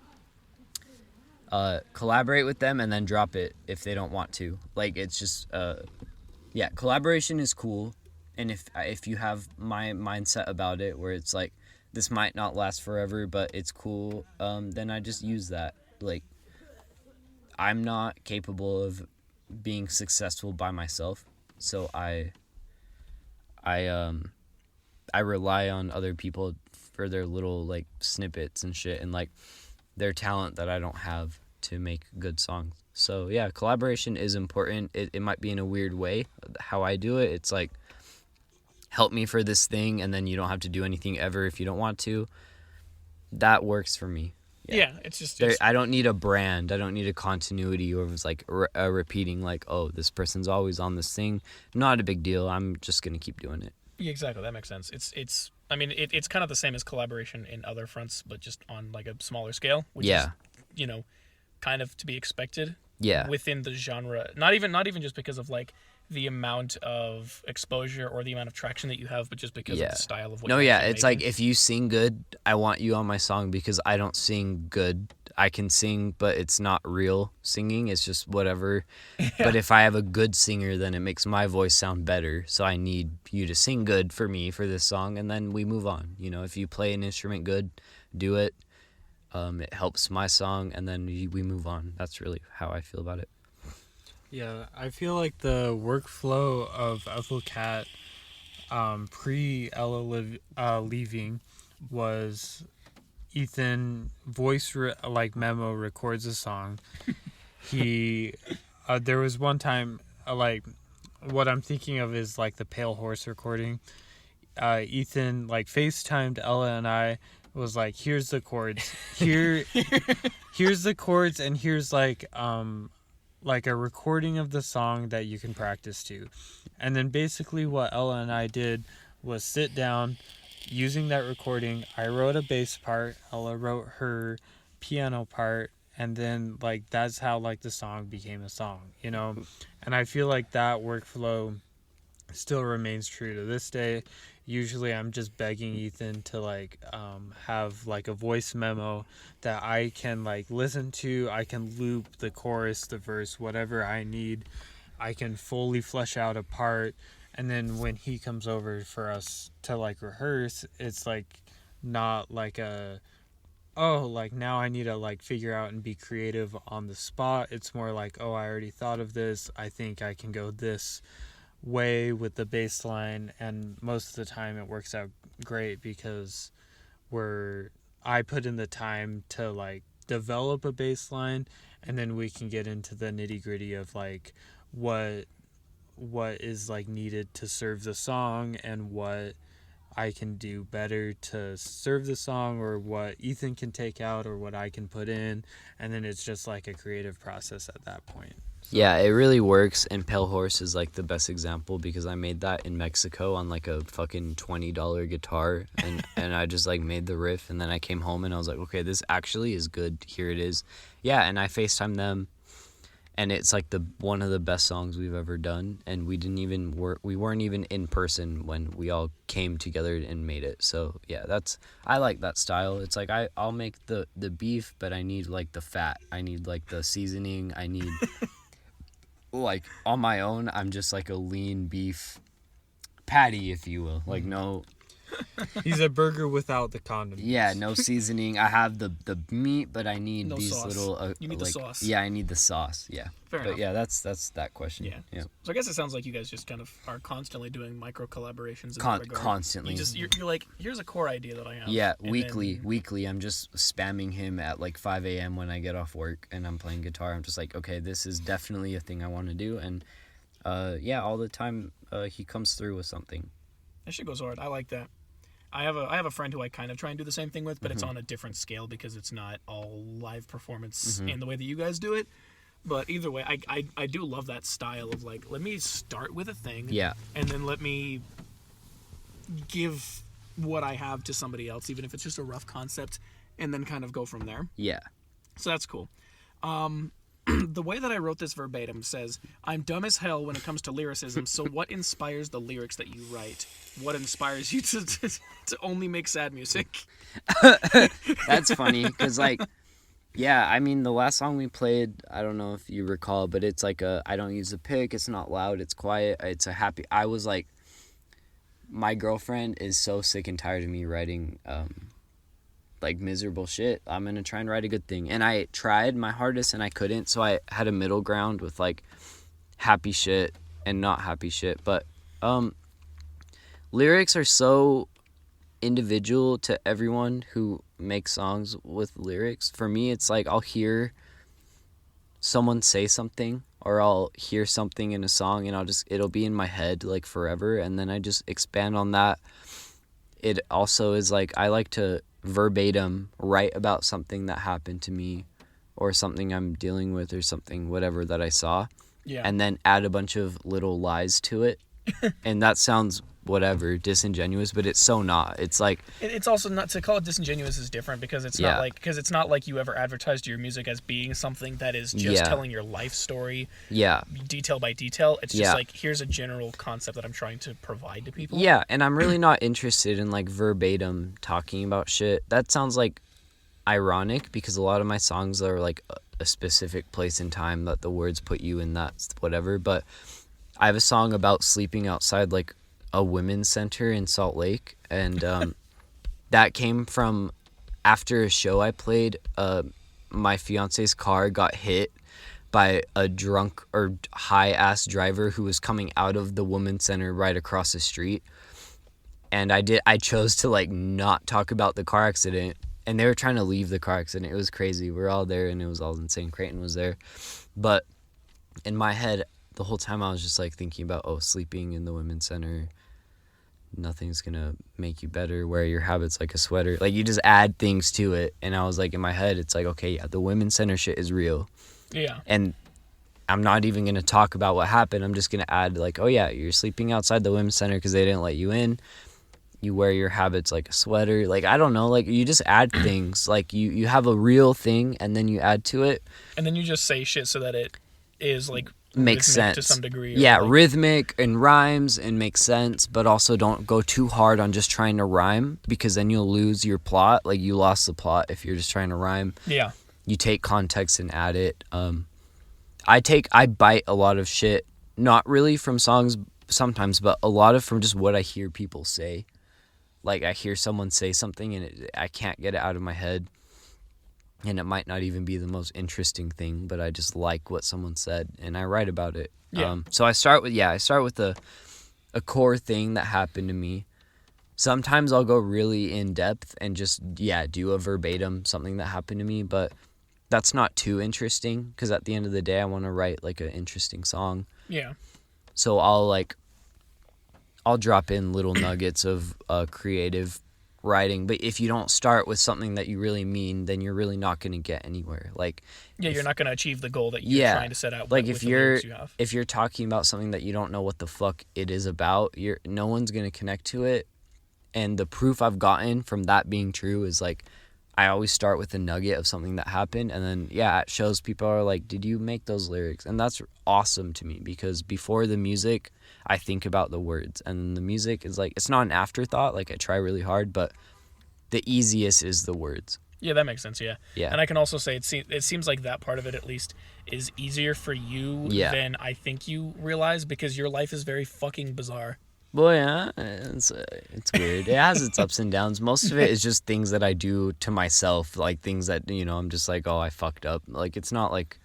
collaborate with them and then drop it if they don't want to. Like, it's just, yeah, collaboration is cool. And if you have my mindset about it, where it's like, this might not last forever, but it's cool, then I just use that. Like, I'm not capable of being successful by myself, so I rely on other people for their little like snippets and shit, and like their talent that I don't have to make good songs. So yeah, collaboration is important. It might be in a weird way how I do it. It's like, help me for this thing, and then you don't have to do anything ever if you don't want to. That works for me. Yeah, it's just I don't need a brand. I don't need a continuity, or it was like repeating like, oh, this person's always on this thing. Not a big deal. I'm just gonna keep doing it. yeah, exactly. That makes sense. It's I mean, it's kind of the same as collaboration in other fronts, but just on like a smaller scale, which is, you know, kind of to be expected. Yeah. Within the genre, not even just because of like the amount of exposure or the amount of traction that you have, but just because of the style of what No, you're yeah, actually it's making. like, if you sing good, I want you on my song, because I don't sing good. I can sing, but it's not real singing. It's just whatever. But if I have a good singer, then it makes my voice sound better. So I need you to sing good for me for this song, and then we move on. You know, if you play an instrument good, do it. It helps my song, and then we move on. That's really how I feel about it. Yeah, I feel like the workflow of Ethyl Cat pre Ella leaving was Ethan memo records a song. He there was one time, like, what I'm thinking of is like the Pale Horse recording. Ethan like FaceTimed Ella and I, was like, here's the chords. Here's the chords, and here's like a recording of the song that you can practice to. And then basically what Ella and I did was sit down using that recording. I wrote a bass part, Ella wrote her piano part, and then like that's how like the song became a song, you know? And I feel like that workflow still remains true to this day. Usually I'm just begging Ethan to like have like a voice memo that I can like listen to. I can loop the chorus, the verse, whatever I need. I can fully flesh out a part, and then when he comes over for us to like rehearse, it's like not like like now I need to like figure out and be creative on the spot. It's more like, I already thought of this. I think I can go this way with the bass line, and most of the time it works out great because I put in the time to like develop a bass line, and then we can get into the nitty-gritty of like what is like needed to serve the song, and what I can do better to serve the song, or what Ethan can take out, or what I can put in, and then it's just like a creative process at that point. So. Yeah, it really works, and Pale Horse is like the best example, because I made that in Mexico on like a fucking $20 guitar, and I just like made the riff, and then I came home and I was like, okay, this actually is good. Here it is. Yeah, and I FaceTimed them, and it's like one of the best songs we've ever done, and we weren't even in person when we all came together and made it. So yeah, I like that style. It's like I'll make the beef, but I need like the fat. I need like the seasoning. I need like on my own, I'm just like a lean beef patty, if you will. Like no. He's a burger without the condiments. Yeah, no seasoning. I have the meat, but I need No these sauce. little. You need the sauce. Yeah, I need the sauce. Yeah. Fair but enough. yeah, that's that question. Yeah. So I guess it sounds like you guys just kind of are constantly doing micro collaborations. Constantly. You're like, here's a core idea that I have. Yeah, and weekly. I'm just spamming him at like 5 a.m. when I get off work and I'm playing guitar. I'm just like, okay, this is definitely a thing I want to do, and all the time he comes through with something. That shit goes hard. I like that. I have a friend who I kind of try and do the same thing with, but it's on a different scale because it's not all live performance in the way that you guys do it. But either way, I do love that style of like, let me start with a thing, and then let me give what I have to somebody else, even if it's just a rough concept, and then kind of go from there. Yeah. So that's cool. The way that I wrote this verbatim says, I'm dumb as hell when it comes to lyricism, so what inspires the lyrics that you write? What inspires you to only make sad music? That's funny, because like, yeah, I mean, the last song we played, I don't know if you recall, but it's like I don't use a pick, it's not loud, it's quiet, it's a happy, I was like, my girlfriend is so sick and tired of me writing like miserable shit. I'm gonna try and write a good thing, and I tried my hardest and I couldn't, so I had a middle ground with like happy shit and not happy shit. But lyrics are so individual to everyone who makes songs with lyrics. For me, it's like I'll hear someone say something, or I'll hear something in a song, and it'll be in my head like forever, and then I just expand on that. It also is like I like to verbatim write about something that happened to me, or something I'm dealing with, or something, whatever, that I saw, and then add a bunch of little lies to it. And that sounds whatever, disingenuous, but it's so not. It's like it's also not, to call it disingenuous is different, because it's not like you ever advertised your music as being something that is just telling your life story detail by detail. It's just like, here's a general concept that I'm trying to provide to people. And I'm really not interested in like verbatim talking about shit. That sounds like ironic, because a lot of my songs are like a specific place in time that the words put you in, that whatever. But I have a song about sleeping outside like a women's center in Salt Lake, and that came from after a show I played. My fiance's car got hit by a drunk or high ass driver who was coming out of the women's center right across the street, and I chose to like not talk about the car accident, and they were trying to leave the car accident. It was crazy. We were all there, and it was all insane. Creighton was there, but in my head the whole time I was just like thinking about, sleeping in the women's center, nothing's gonna make you better, wear your habits like a sweater. Like, you just add things to it, and I was like, in my head, it's like, okay, the women's center shit is real. And I'm not even gonna talk about what happened. I'm just gonna add like, oh yeah, you're sleeping outside the women's center because they didn't let you in, you wear your habits like a sweater. Like, I don't know, like, you just add things. Like, you have a real thing, and then you add to it, and then you just say shit so that it is like makes sense to some degree. Rhythmic and rhymes and makes sense, but also don't go too hard on just trying to rhyme, because then you'll lose your plot. Like, you lost the plot if you're just trying to rhyme. You take context and add it. I bite a lot of shit, not really from songs sometimes, but a lot of from just what I hear people say. Like, I hear someone say something and I can't get it out of my head. And it might not even be the most interesting thing, but I just like what someone said, and I write about it. So I start with a core thing that happened to me. Sometimes I'll go really in depth and just do a verbatim something that happened to me, but that's not too interesting, because at the end of the day I want to write like an interesting song. So I'll drop in little nuggets of creative writing, but if you don't start with something that you really mean, then you're really not going to get anywhere. Like, you're not going to achieve the goal that you're trying to set out. Like, with if you're talking about something that you don't know what the fuck it is about, no one's going to connect to it. And the proof I've gotten from that being true is like, I always start with a nugget of something that happened, and then at shows people are like, did you make those lyrics? And that's awesome to me, because before the music I think about the words, and the music is like, it's not an afterthought. Like, I try really hard, but the easiest is the words. That makes sense. And I can also say it seems like that part of it, at least, is easier for you than I think you realize, because your life is very fucking bizarre. Well, it's weird. It has its ups and downs. Most of it is just things that I do to myself, like things that, I'm just like, I fucked up. Like, it's not like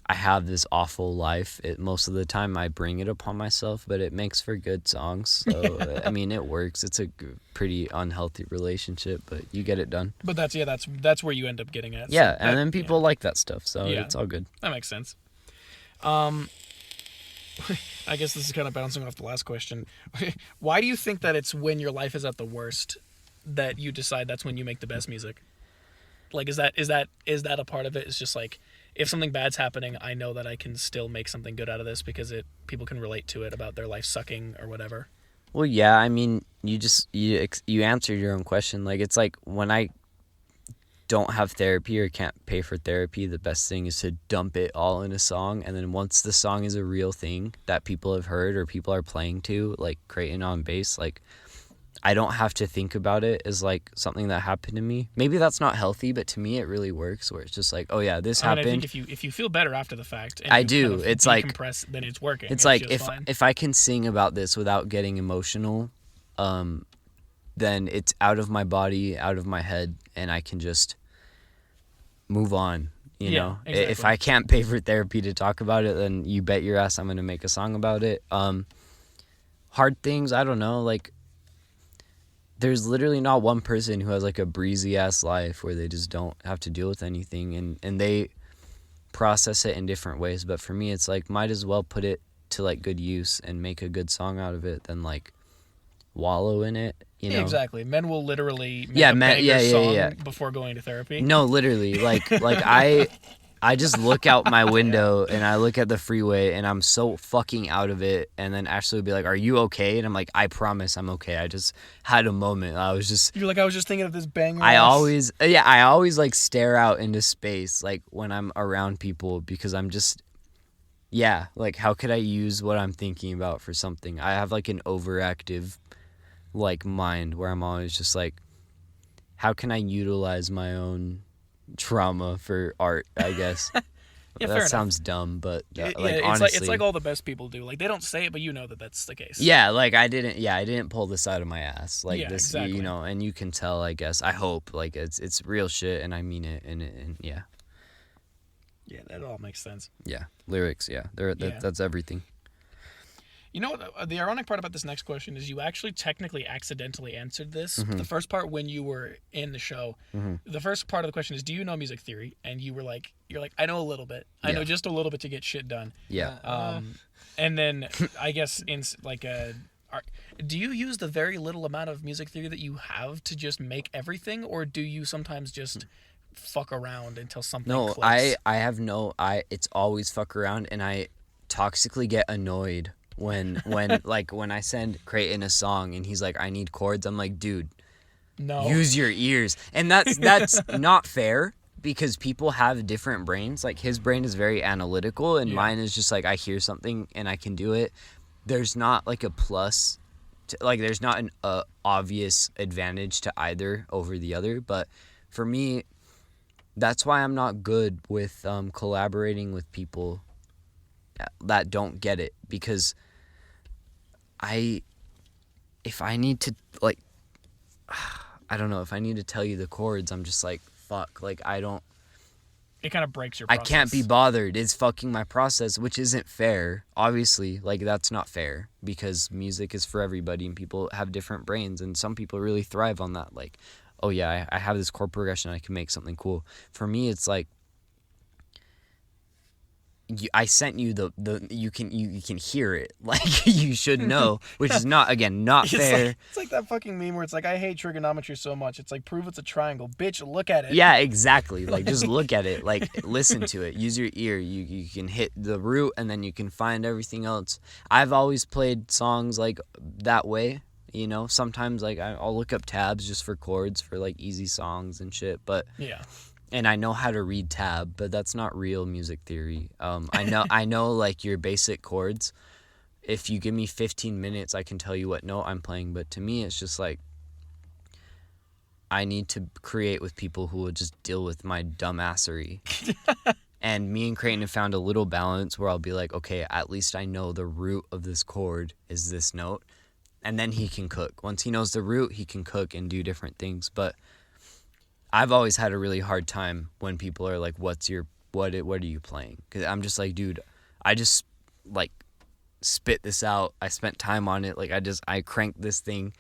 I have this awful life. Most of the time I bring it upon myself, but it makes for good songs. So, I mean, it works. It's a pretty unhealthy relationship, but you get it done. But that's where you end up getting at. And then people like that stuff, so it's all good. That makes sense. I guess this is kind of bouncing off the last question. Why do you think that it's when your life is at the worst that you decide that's when you make the best music? Like, is that a part of it? It's just like, if something bad's happening, I know that I can still make something good out of this, because people can relate to it about their life sucking or whatever. Well, yeah, I mean, you answered your own question. Like, it's like, when I don't have therapy or can't pay for therapy, the best thing is to dump it all in a song, and then once the song is a real thing that people have heard or people are playing to, like Creighton on bass, like, I don't have to think about it as like something that happened to me. Maybe that's not healthy, but to me it really works. Where it's just like, oh yeah, this happened. I think if you feel better after the fact, and I you do. Kind of It's like decompress, then it's working. It's like just fine. if I can sing about this without getting emotional, then it's out of my body, out of my head, and I can just move on. You know, exactly. If I can't pay for therapy to talk about it, then you bet your ass I'm gonna make a song about it. Hard things, I don't know, like. There's literally not one person who has like a breezy ass life where they just don't have to deal with anything, and they process it in different ways. But for me, it's like, might as well put it to like good use and make a good song out of it than like wallow in it. You know? Exactly. Men will literally make a banger song before going to therapy. No, literally, like I just look out my window and I look at the freeway and I'm so fucking out of it. And then Ashley would be like, "Are you okay?" And I'm like, "I promise I'm okay. I just had a moment. I was just." You're like, I was just thinking of this banger. I always like stare out into space like when I'm around people because I'm just, like how could I use what I'm thinking about for something? I have like an overactive like mind where I'm always just like, how can I utilize my own trauma for art, I guess. That sounds dumb, but honestly, it's like all the best people do. Like they don't say it, but you know that that's the case. Yeah, like I didn't pull this out of my ass. Like this, exactly. you know, and you can tell, I guess. I hope like it's real shit, and I mean it, and yeah. Yeah, that all makes sense. Yeah, lyrics. Yeah, that's everything. You know what? The ironic part about this next question is you actually technically accidentally answered this. Mm-hmm. The first part when you were in the show, the first part of the question is, do you know music theory? And you're like, I know a little bit. I know just a little bit to get shit done. Yeah. And then I guess in like do you use the very little amount of music theory that you have to just make everything, or do you sometimes just fuck around until something clicks? It's always fuck around, and I toxically get annoyed when I send Creighton a song and he's like, I need chords. I'm like, dude, no, use your ears. And that's not fair because people have different brains. Like his brain is very analytical and mine is just like, I hear something and I can do it. There's not like a plus like there's not an obvious advantage to either over the other. But for me, that's why I'm not good with collaborating with people that don't get it, because if I need to like, I don't know, if I need to tell you the chords, I'm just like, fuck, like it kind of breaks your process. I can't be bothered. It's fucking my process, which isn't fair. Obviously, like that's not fair because music is for everybody and people have different brains and some people really thrive on that. Like, oh yeah, I have this chord progression, I can make something cool. For me, it's like, I sent you you can hear it, like you should know, which is not fair. It's like that fucking meme where it's like, I hate trigonometry so much. It's like, prove it's a triangle, bitch. Look at it. Yeah, exactly. Like just look at it. Like listen to it. Use your ear. You can hit the root and then you can find everything else. I've always played songs like that way. You know, sometimes like I'll look up tabs just for chords for like easy songs and shit. But yeah. And I know how to read tab, but that's not real music theory. I know like your basic chords. If you give me 15 minutes, I can tell you what note I'm playing. But to me, it's just like, I need to create with people who will just deal with my dumbassery. And me and Creighton have found a little balance where I'll be like, okay, at least I know the root of this chord is this note. And then he can cook. Once he knows the root, he can cook and do different things. But I've always had a really hard time when people are like, what are you playing? Because I'm just like, dude, I just like spit this out. I spent time on it. Like I cranked this thing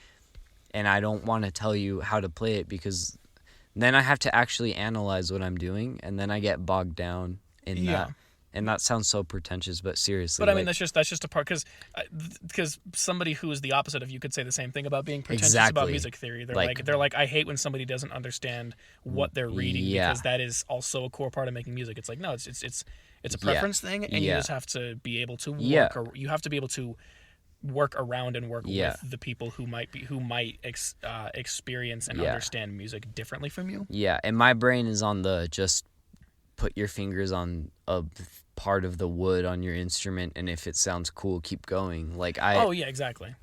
and I don't want to tell you how to play it because then I have to actually analyze what I'm doing and then I get bogged down in that. And that sounds so pretentious, but seriously. But I mean, that's just a part, because somebody who is the opposite of you could say the same thing about being pretentious about music theory. They're like, I hate when somebody doesn't understand what they're reading because that is also a core part of making music. It's like, no, it's a preference thing, and you just have to be able to work. Or you have to be able to work around and work with the people who might experience and understand music differently from you. Yeah, and my brain is on the just put your fingers on a part of the wood on your instrument, and if it sounds cool, keep going. Like Oh yeah, exactly.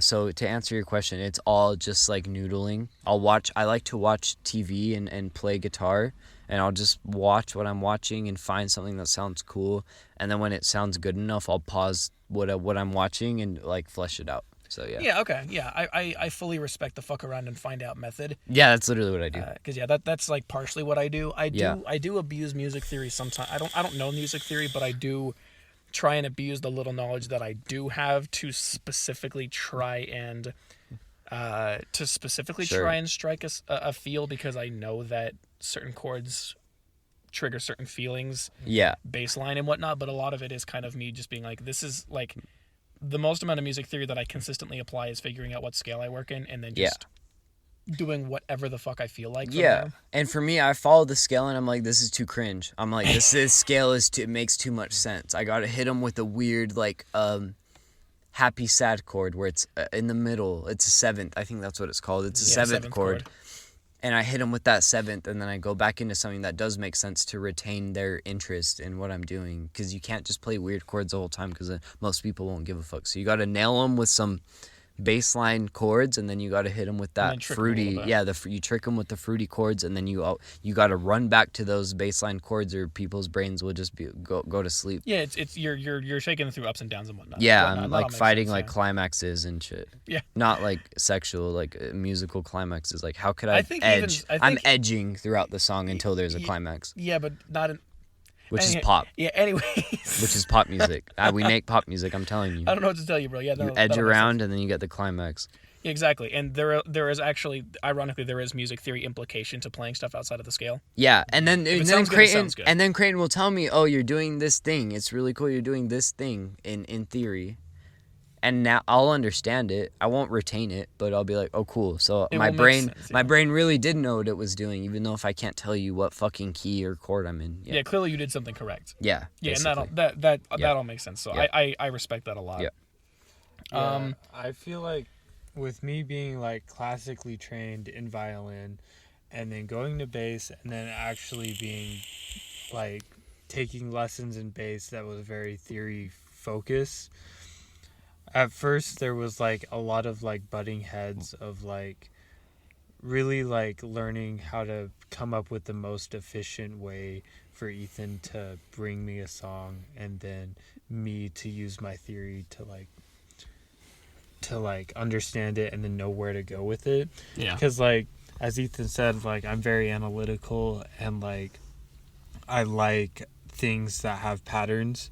So to answer your question, it's all just like noodling. I like to watch TV and play guitar, and I'll just watch what I'm watching and find something that sounds cool, and then when it sounds good enough, I'll pause what I'm watching and like flesh it out. So yeah. Yeah. Okay. Yeah. I fully respect the fuck around and find out method. Yeah, that's literally what I do. Because that's like partially what I do. I do abuse music theory sometimes. I don't know music theory, but I do try and abuse the little knowledge that I do have to specifically try and strike a feel, because I know that certain chords trigger certain feelings. Yeah. Baseline and whatnot, but a lot of it is kind of me just being like, this is like. The most amount of music theory that I consistently apply is figuring out what scale I work in, and then just doing whatever the fuck I feel like. Yeah, and for me, I follow the scale, and I'm like, this is too cringe. I'm like, this scale it makes too much sense. I gotta hit them with a weird like happy sad chord where it's in the middle. It's a seventh. I think that's what it's called. It's a seventh chord. And I hit them with that seventh, and then I go back into something that does make sense to retain their interest in what I'm doing. Because you can't just play weird chords the whole time, because most people won't give a fuck. So you got to nail them with some baseline chords, and then you got to hit them with that fruity. Yeah, you trick them with the fruity chords, and then you got to run back to those baseline chords, or people's brains will just go to sleep. Yeah, it's you're shaking through ups and downs and whatnot. Yeah, I'm like fighting like climaxes and shit. Yeah, not like sexual, like musical climaxes. Like how could I edge? I'm edging throughout the song until there's a climax. Yeah, but not in. Which is pop. Yeah, anyways. Which is pop music. We make pop music, I'm telling you. I don't know what to tell you, bro. Yeah, you edge around and then you get the climax. Yeah, exactly. And there is actually, ironically, there is music theory implication to playing stuff outside of the scale. Yeah, and then Creighton will tell me, oh, you're doing this thing. It's really cool. You're doing this thing in theory. And now I'll understand it. I won't retain it, but I'll be like, "Oh, cool." So my brain really did know what it was doing, even though if I can't tell you what fucking key or chord I'm in. Yeah, clearly you did something correct. Yeah. Yeah, basically. And that all makes sense. So yeah. I respect that a lot. Yeah. I feel like with me being like classically trained in violin, and then going to bass, and then actually being like taking lessons in bass that was very theory focused. At first, there was, like, a lot of, like, butting heads of, like, really, like, learning how to come up with the most efficient way for Ethan to bring me a song, and then me to use my theory to understand it and then know where to go with it. Yeah. Because, like, as Ethan said, like, I'm very analytical, and, like, I like things that have patterns.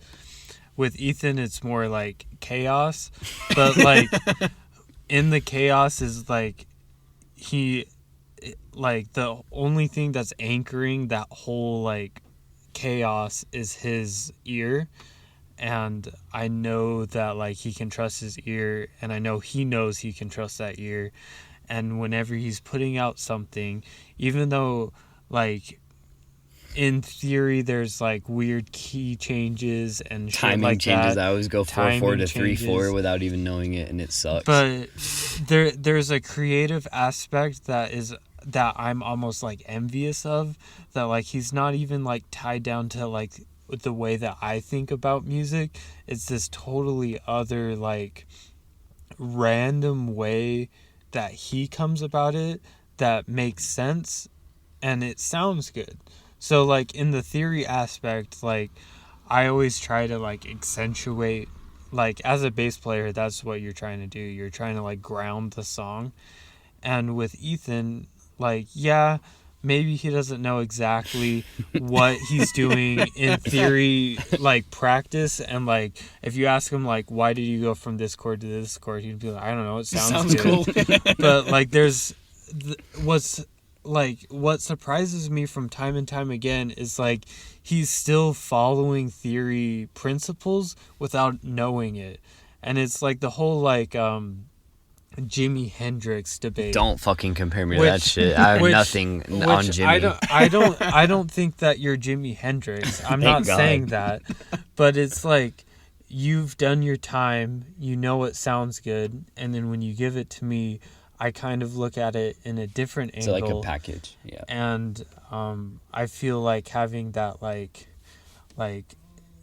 With Ethan, it's more like chaos, but like in the chaos is like the only thing that's anchoring that whole like chaos is his ear, and I know that like he can trust his ear, and I know he knows he can trust that ear, and whenever he's putting out something, even though like in theory, there's like weird key changes and shit timing like changes. That. I always go 4/4 to 3/4 without even knowing it, and it sucks. But there's a creative aspect that I'm almost like envious of. That like he's not even like tied down to like the way that I think about music. It's this totally other like random way that he comes about it that makes sense, and it sounds good. So, like, in the theory aspect, like, I always try to, like, accentuate, like, as a bass player, that's what you're trying to do. You're trying to, like, ground the song. And with Ethan, like, yeah, maybe he doesn't know exactly what he's doing in theory, like, practice. And, like, if you ask him, like, why did you go from this chord to this chord? He'd be like, I don't know, it sounds good. Cool. But, like, what surprises me from time and time again is like he's still following theory principles without knowing it, and it's like the whole like Jimi Hendrix debate. Don't fucking compare me to that shit. I have nothing on Jimmy. I don't think that you're Jimi Hendrix. I'm not saying that, but it's like you've done your time. You know it sounds good, and then when you give it to me, I kind of look at it in a different angle. So like a package, yeah. And I feel like having that like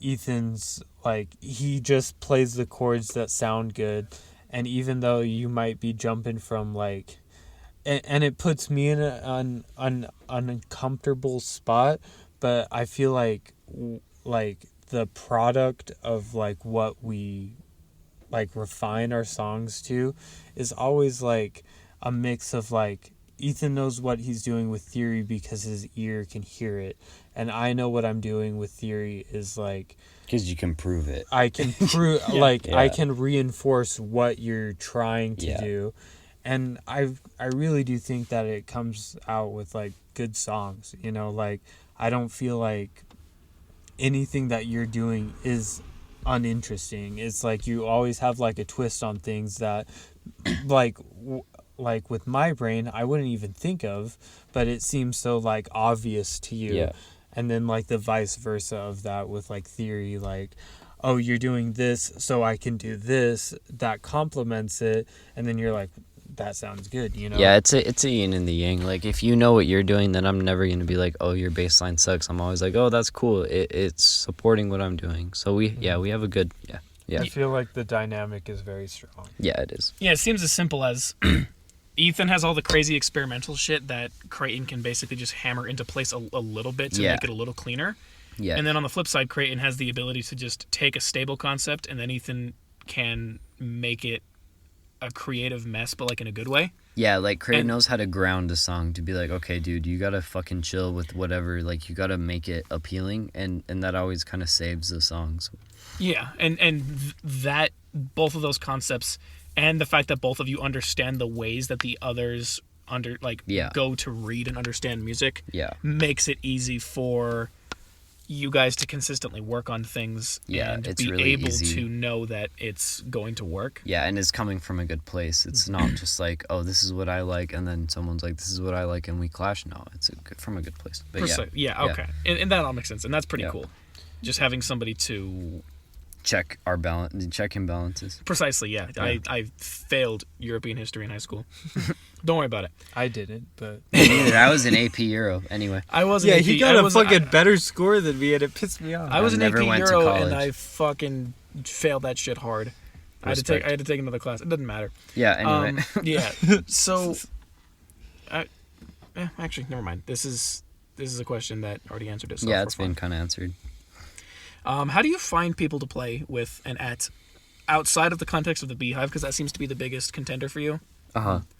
Ethan's like he just plays the chords that sound good, and even though you might be jumping from like, and it puts me in an uncomfortable spot, but I feel like the product of like what we like refine our songs to is always like a mix of like Ethan knows what he's doing with theory because his ear can hear it, and I know what I'm doing with theory is like Because you can prove it. I can prove Yeah. I can reinforce what you're trying to Yeah. do, and I really do think that it comes out with like good songs, you know, like I don't feel like anything that you're doing is uninteresting. It's like you always have like a twist on things that like like with my brain I wouldn't even think of, but it seems so like obvious to you. Yeah. And then like the vice versa of that with like theory, like, oh, you're doing this so I can do this that complements it, and then you're like, that sounds good, you know. Yeah, it's a yin and the yang. Like if you know what you're doing, then I'm never gonna be like, oh, your bass line sucks. I'm always like, oh, that's cool. It's supporting what I'm doing. So we have a good yeah. I feel like the dynamic is very strong. Yeah, it is. Yeah, it seems as simple as Ethan has all the crazy experimental shit that Creighton can basically just hammer into place a little bit to make it a little cleaner. Yeah. And then on the flip side, Creighton has the ability to just take a stable concept, and then Ethan can make it a creative mess, but like in a good way. Yeah, like Creighton knows how to ground a song to be like, okay, dude, you gotta fucking chill with whatever. Like you gotta make it appealing, and that always kind of saves the songs. Yeah, and that both of those concepts, and the fact that both of you understand the ways that the others go to read and understand music, makes it easy for you guys to consistently work on things and it's be really able easy to know that it's going to work. Yeah, and it's coming from a good place. It's not just like, oh, this is what I like, and then someone's like, this is what I like, and we clash. No, it's from a good place. But okay. And that all makes sense, and that's pretty cool. Just having somebody to check our balance, check imbalances. Precisely, yeah. I failed European history in high school. Don't worry about it. I didn't, but I was in AP Euro anyway. I was. Yeah, he got a fucking better score than me, and it pissed me off. I was in AP never went to Euro, college. and I fucking failed that shit hard. I had to take another class. It doesn't matter. Yeah. Anyway. Yeah. So, actually, never mind. This is a question that already answered itself. Yeah, it's been kind of answered. How do you find people to play with and at outside of the context of the Beehive? Because that seems to be the biggest contender for you.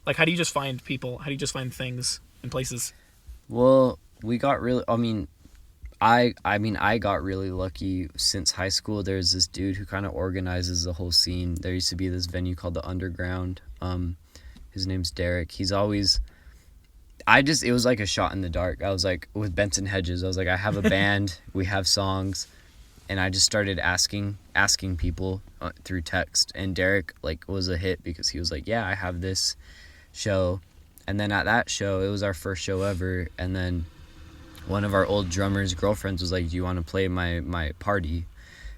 Like, how do you just find people? How do you just find things and places? Well, we got really. I got really lucky since high school. There's this dude who kind of organizes the whole scene. There used to be this venue called the Underground. His name's Derek. He's always. It was like a shot in the dark. I was like, with Benson Hedges, I was like, I have a band. We have songs. And I just started asking people through text, and Derek was a hit because he was like, yeah, I have this show. And then at that show, it was our first show ever, and then one of our old drummer's girlfriends was like, do you want to play my party?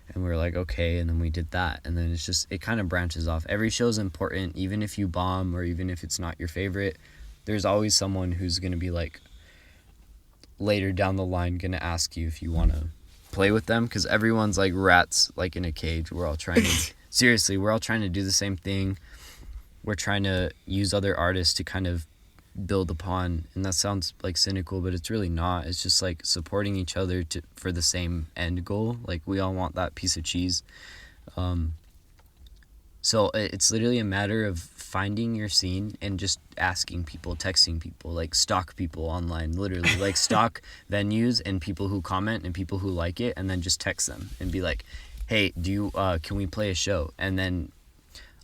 And we were like, okay. And then we did that, and then it kind of branches off. Every show's important. Even if you bomb, or even if it's not your favorite, there's always someone who's going to be like later down the line going to ask you if you want to play with them, because everyone's like rats like in a cage. We're all trying to seriously, we're all trying to do the same thing. We're trying to use other artists to kind of build upon, and that sounds like cynical, but it's really not. It's just like supporting each other for the same end goal. Like we all want that piece of cheese. So it's literally a matter of finding your scene and just asking people, texting people, like stalk people online, literally like stalk venues and people who comment and people who like it, and then just text them and be like, hey, can we play a show? And then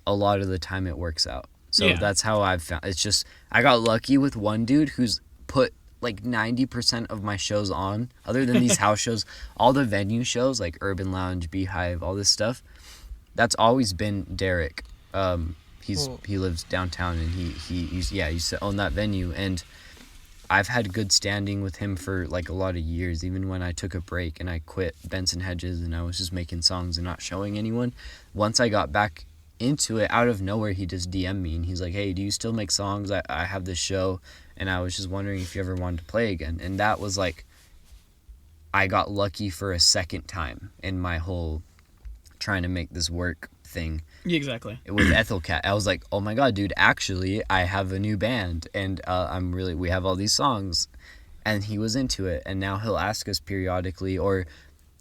a lot of the time it works out. So that's how I've found. It's just, I got lucky with one dude who's put like 90% of my shows on, other than these house shows, all the venue shows like Urban Lounge, Beehive, all this stuff. That's always been Derek. He lives downtown, and he used to own that venue, and I've had good standing with him for like a lot of years. Even when I took a break and I quit Benson Hedges and I was just making songs and not showing anyone, once I got back into it, out of nowhere he just DM'd me and he's like, hey, do you still make songs? I have this show, and I was just wondering if you ever wanted to play again. And that was like I got lucky for a second time in my whole trying to make this work thing. Yeah, exactly. With Ethyl Cat, I was like, oh my god, dude, actually, I have a new band, and we have all these songs, and he was into it, and now he'll ask us periodically, or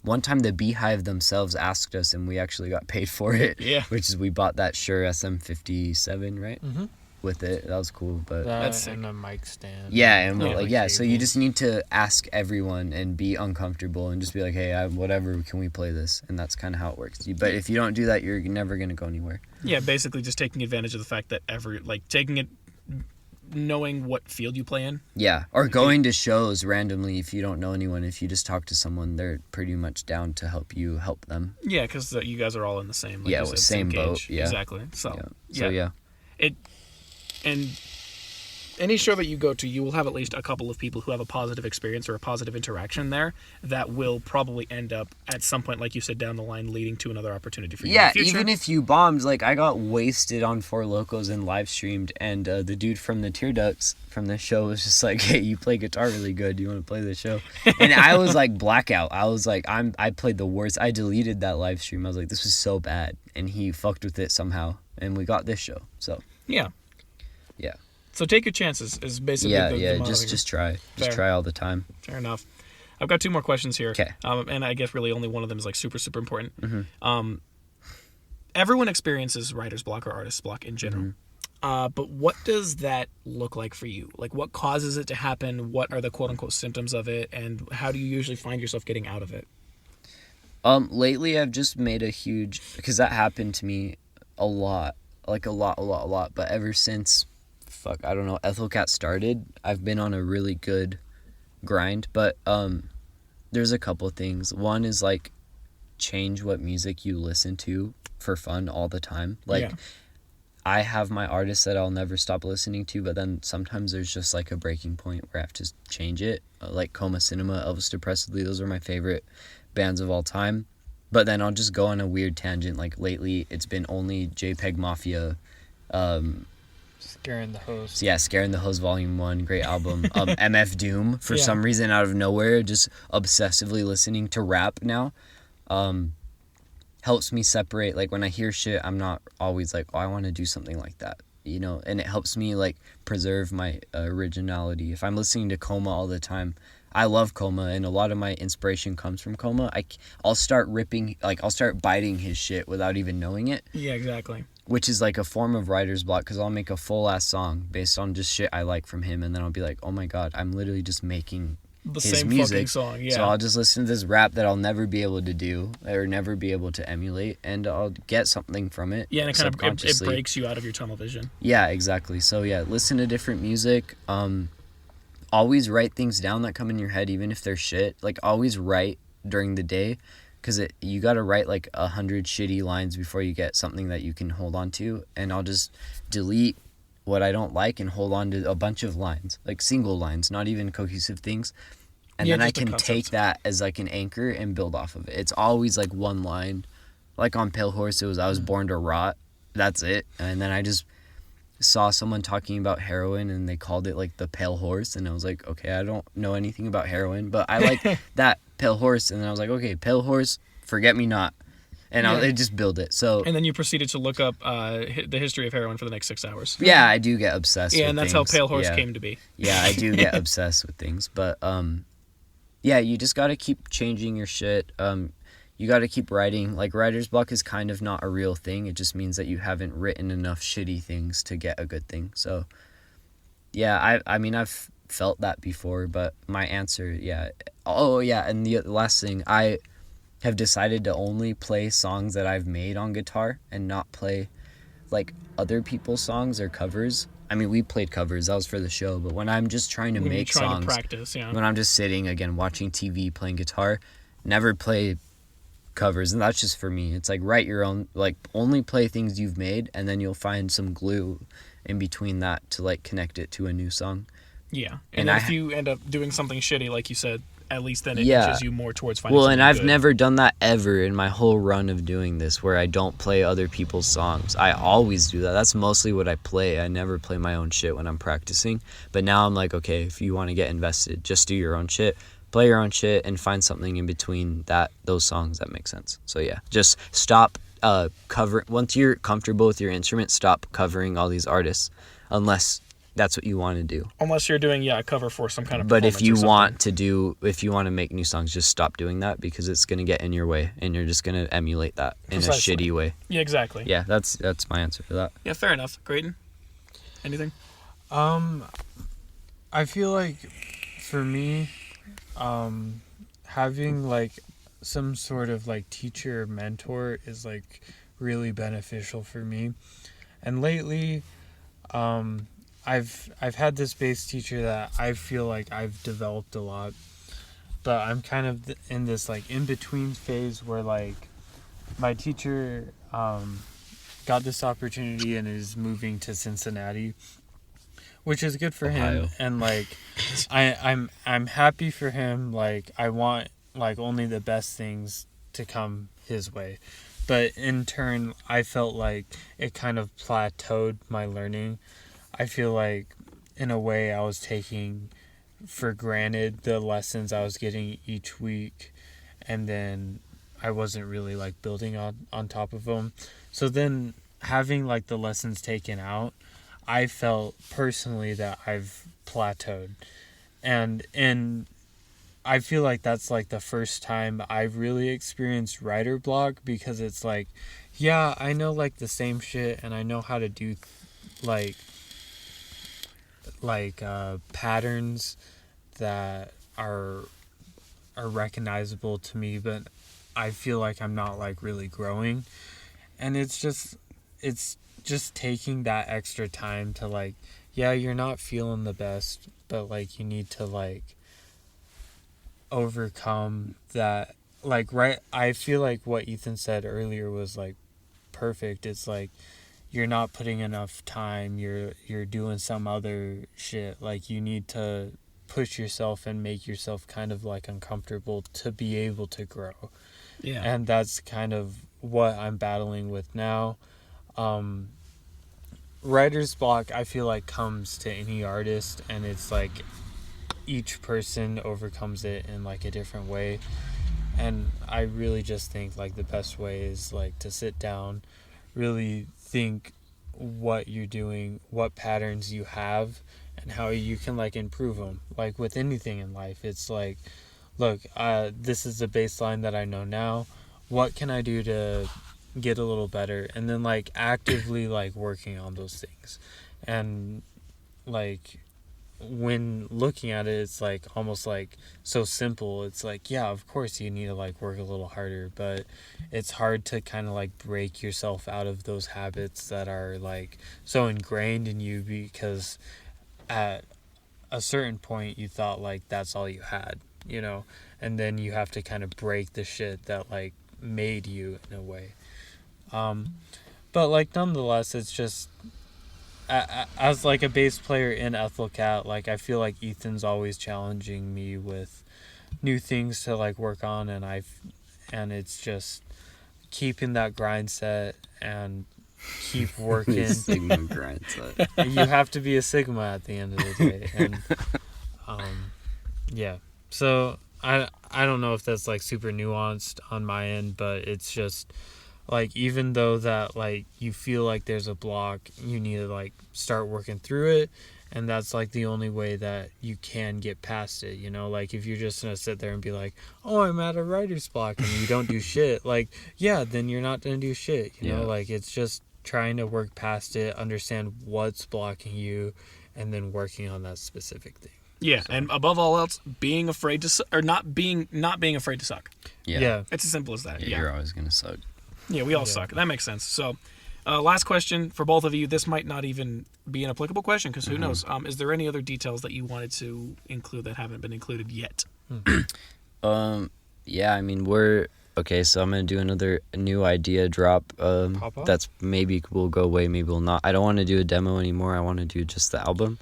one time the Beehive themselves asked us, and we actually got paid for it. Yeah. Which is, we bought that Shure SM57, right? Mm-hmm. With it. That was cool, but... That's sick. and a mic stand. Yeah, and Yeah. so you just need to ask everyone and be uncomfortable and just be like, hey, whatever, can we play this? And that's kind of how it works. But if you don't do that, you're never going to go anywhere. Yeah, basically just taking advantage of the fact that taking it, knowing what field you play in. Yeah, or going to shows randomly if you don't know anyone. If you just talk to someone, they're pretty much down to help you help them. Yeah, because you guys are all in the same, like Yeah, you said, same boat, cage. yeah. Exactly. So, Yeah. And any show that you go to, you will have at least a couple of people who have a positive experience or a positive interaction there that will probably end up at some point, like you said, down the line, leading to another opportunity for you in Yeah, the future. even if you bombed, like I got wasted on Four Locos and live streamed, and the dude from the Tear Ducts from the show was just like, hey, you play guitar really good, do you want to play the show? And I was like blackout. I was like, I played the worst. I deleted that live stream. I was like, this was so bad, and he fucked with it somehow, and we got this show. So yeah. So take your chances is basically the motto here. just try. Fair. Just try all the time. Fair enough. I've got two more questions here. Okay. And I guess really only one of them is like super, super important. Mm-hmm. Everyone experiences writer's block or artist's block in general. Mm-hmm. But what does that look like for you? Like what causes it to happen? What are the quote unquote symptoms of it? And how do you usually find yourself getting out of it? Lately I've just made a huge, because that happened to me a lot. Like a lot. But ever since I don't know, Ethyl Cat started, I've been on a really good grind. But there's a couple things. One is like change what music you listen to for fun all the time. Like I have my artists that I'll never stop listening to, but then sometimes there's just like a breaking point where I have to change it. Like Coma Cinema, Elvis Depressedly, those are my favorite bands of all time. But then I'll just go on a weird tangent. Like lately it's been only JPEG Mafia, Scaring the Hose. yeah, Scaring the Hose Volume 1, great album. MF Doom, for some reason out of nowhere, just obsessively listening to rap now. Helps me separate, like when I hear shit, I'm not always like, oh, I want to do something like that, you know, and it helps me like preserve my originality. If I'm listening to Coma all the time, I love Coma, and a lot of my inspiration comes from Coma. I'll start biting his shit without even knowing it. Yeah, exactly. Which is like a form of writer's block, because I'll make a full-ass song based on just shit I like from him, and then I'll be like, oh my god, I'm literally just making The his same music. fucking song, yeah. So I'll just listen to this rap that I'll never be able to do, or never be able to emulate, and I'll get something from it. Yeah, and it kind of it subconsciously. breaks you out of your tunnel vision. Yeah, exactly. So yeah, listen to different music. Always write things down that come in your head, even if they're shit. Like always write during the day, because you got to write like 100 shitty lines before you get something that you can hold on to. And I'll just delete what I don't like and hold on to a bunch of lines, like single lines, not even cohesive things. And Yeah, then I just a can concept. take that as like an anchor and build off of it. It's always like one line. Like on Pale Horse, it was I was born to rot. That's it. And then I just saw someone talking about heroin, and they called it like the Pale Horse, and I was like, okay, I don't know anything about heroin, but I like that Pale Horse. And then I was like, okay, Pale Horse, Forget Me Not. And I just build it. So And then you proceeded to look up the history of heroin for the next 6 hours. yeah, I do get obsessed Yeah, with and that's things. how Pale Horse Yeah. came to be. Yeah, I do get obsessed with things, but yeah, you just got to keep changing your shit. You got to keep writing. Like writer's block is kind of not a real thing. It just means that you haven't written enough shitty things to get a good thing. So yeah, I mean I've felt that before, but my answer, yeah. Oh yeah, and the last thing, I have decided to only play songs that I've made on guitar and not play like other people's songs or covers. I mean, we played covers, that was for the show, but when I'm just trying to When you're make trying songs, to practice, yeah. when I'm just sitting again watching TV playing guitar, never play covers. And that's just for me. It's like write your own, like only play things you've made, and then you'll find some glue in between that to like connect it to a new song. Yeah. And And if you end up doing something shitty, like you said, at least then it Yeah. pushes you more towards finding Well, something and I've good. never done that ever in my whole run of doing this, where I don't play other people's songs. I always do that. That's mostly what I play. I never play my own shit when I'm practicing. But now I'm like, okay, if you want to get invested, just do your own shit. play your own shit and find something in between those songs that make sense. So yeah, just stop once you're comfortable with your instrument, stop covering all these artists unless that's what you want to do. Unless you're doing a cover for some kind of But if you performance want to make new songs, just stop doing that because it's going to get in your way and you're just going to emulate that in a shitty way. Yeah, exactly. Yeah, that's my answer to that. Yeah, fair enough. Grayton, anything? I feel like for me, having like some sort of like teacher or mentor is like really beneficial for me. And lately, I've had this bass teacher that I feel like I've developed a lot, but I'm kind of in this like in between phase where like my teacher got this opportunity and is moving to Cincinnati, which is good for Ohio. him, and like I'm happy for him. Like I want like only the best things to come his way, but in turn I felt like it kind of plateaued my learning. I feel like in a way I was taking for granted the lessons I was getting each week, and then I wasn't really like building on top of them. So then having like the lessons taken out, I felt personally that I've plateaued. And I feel like that's like the first time I've really experienced writer block, because it's like, yeah, I know like the same shit and I know how to do like patterns that are recognizable to me, but I feel like I'm not like really growing. And it's just taking that extra time to like, yeah, you're not feeling the best, but like you need to like overcome that. Like, right, I feel like what Ethan said earlier was like perfect. It's like you're not putting enough time, you're doing some other shit. Like you need to push yourself and make yourself kind of like uncomfortable to be able to grow. Yeah. And that's kind of what I'm battling with now. Writer's block, I feel like, comes to any artist, and it's like each person overcomes it in like a different way. And I really just think like the best way is like to sit down, really think what you're doing, what patterns you have, and how you can like improve them. Like with anything in life, it's like, look, this is the baseline that I know now. What can I do to get a little better? And then like actively like working on those things. And like when looking at it, it's like almost like so simple. It's like, yeah, of course you need to like work a little harder, but it's hard to kind of like break yourself out of those habits that are like so ingrained in you, because at a certain point you thought like that's all you had, you know, and then you have to kind of break the shit that like made you in a way. But like nonetheless, it's just as like a bass player in Ethyl Cat, like I feel like Ethan's always challenging me with new things to like work on, and it's just keeping that grind set and keep working. Sigma grind set. You have to be a Sigma at the end of the day. And yeah, so I don't know if that's like super nuanced on my end, but it's just like, even though that like you feel like there's a block, you need to like start working through it, and that's like the only way that you can get past it, you know. Like if you're just gonna sit there and be like, oh, I'm at a writer's block, and you don't do shit, like, yeah, then you're not gonna do shit, you know. Like it's just trying to work past it, understand what's blocking you, and then working on that specific thing. Yeah, so. And above all else, being afraid to not being afraid to suck. Yeah. It's as simple as that. Yeah. You're always gonna suck. Yeah, we all suck. That makes sense. So, last question for both of you. This might not even be an applicable question, because who knows? Is there any other details that you wanted to include that haven't been included yet? Yeah, I mean, okay, so I'm going to do another new idea drop. That's maybe will go away, maybe will not. I don't want to do a demo anymore. I want to do just the album.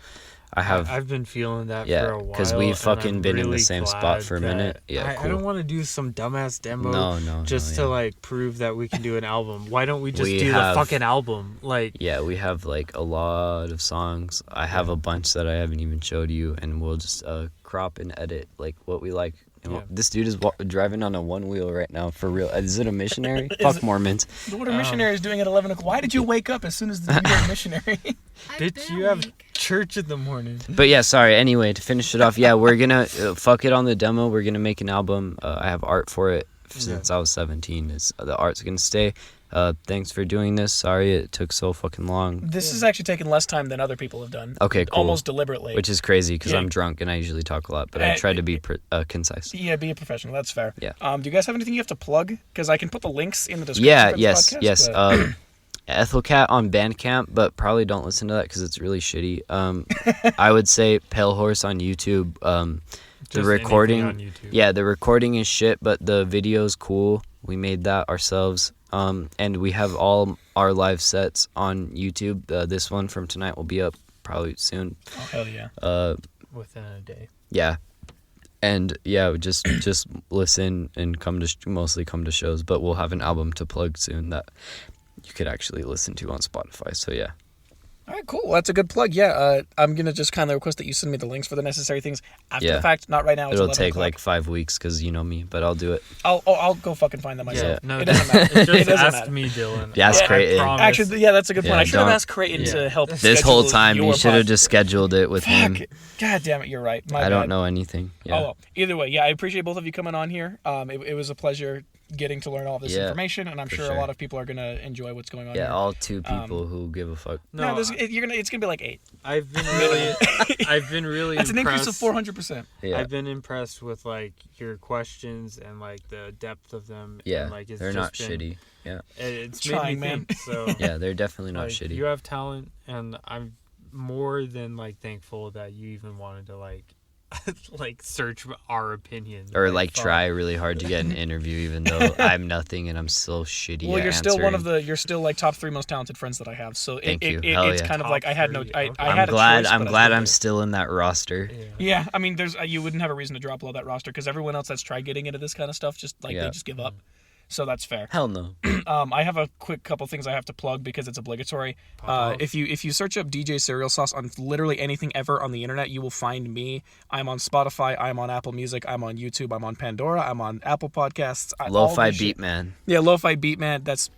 I've been feeling that for a while. Because we've fucking been in the really same spot glad for a that- minute. Yeah, I cool. don't want to do some dumbass demo No, just to yeah. like prove that we can do an album. Why don't we just We do have- the fucking album? Like, Yeah, we have like a lot of songs. I have a bunch that I haven't even showed you, and we'll just crop and edit like what we like. And Yeah. this dude is driving on a one wheel right now, for real. Is it a missionary? Is Fuck it- Mormons. What are missionaries doing at 11 o'clock? Why did you wake up as soon as you were a missionary? bitch, you have church in the morning. But yeah, sorry. Anyway, to finish it off, yeah, we're gonna fuck it on the demo. We're gonna make an album. I have art for it since I was 17. The art's gonna stay. Thanks for doing this. Sorry it took so fucking long. This has actually taken less time than other people have done. Okay, cool. Almost deliberately. Which is crazy because Yeah. I'm drunk and I usually talk a lot, but I try to be concise. Yeah, be a professional. That's fair. Yeah. Do you guys have anything you have to plug? Because I can put the links in the description. For this podcast, Yes. but- Ethyl Cat on Bandcamp, but probably don't listen to that because it's really shitty. I would say Pale Horse on YouTube. The Just recording, anything on YouTube. yeah, the recording is shit, but the video's cool. We made that ourselves. And we have all our live sets on YouTube. This one from tonight will be up probably soon. Oh, hell yeah. Within a day. Yeah. And yeah, just listen and mostly come to shows, but we'll have an album to plug soon that you could actually listen to on Spotify. So yeah. All right, cool. Well, that's a good plug. Yeah, I'm going to just kind of request that you send me the links for the necessary things after Yeah. the fact. Not right now. It's It'll 11 take o'clock. like 5 weeks because you know me, but I'll do it. I'll go fucking find them myself. Yeah. No, It doesn't matter. It just doesn't ask matter. me, Dylan. Yeah, ask I Creighton. promise. Actually, yeah, that's a good point. Yeah, I should have don't- asked Creighton yeah. to help. This whole schedule time you your should have pod- just scheduled it with him. Fuck. God damn it, you're right. My I bad. don't know anything. Yeah. Oh, well. Either way, yeah, I appreciate both of you coming on here. It was a pleasure getting to learn all this Yeah, information, and I'm for sure a sure. lot of people are gonna enjoy what's going on Yeah, here. all 2 people who give a fuck. No, it's gonna be like 8. I've been really That's an increase of impressed. 400%. Yeah. I've been impressed with like your questions and like the depth of them. Yeah, and, like, it's they're just not been- shitty. Yeah. It's Trying, made me man. think. So Yeah, they're definitely not like, shitty. you have talent, and I'm more than like thankful that you even wanted to like like search our opinion Or like fuck. try really hard to get an interview, even though I'm nothing and I'm so shitty. Well, at you're still one of answering. you're still like top 3 most talented friends that I have. So Thank you. Hell it's yeah. kind of Top like I had no, 3, I okay. had a choice, I'm but I glad still I'm did. still in that roster. Yeah. Yeah, I mean, you wouldn't have a reason to drop below that roster because everyone else that's tried getting into this kind of stuff just like Yeah. they just give up. So that's fair. Hell no. I have a quick couple things I have to plug because it's obligatory. off. If you search up DJ Cereal Sauce on literally anything ever on the internet, you will find me. I'm on Spotify. I'm on Apple Music. I'm on YouTube. I'm on Pandora. I'm on Apple Podcasts. all Lo-fi this beat shit. man. Yeah, Lo-Fi Beat Man. That's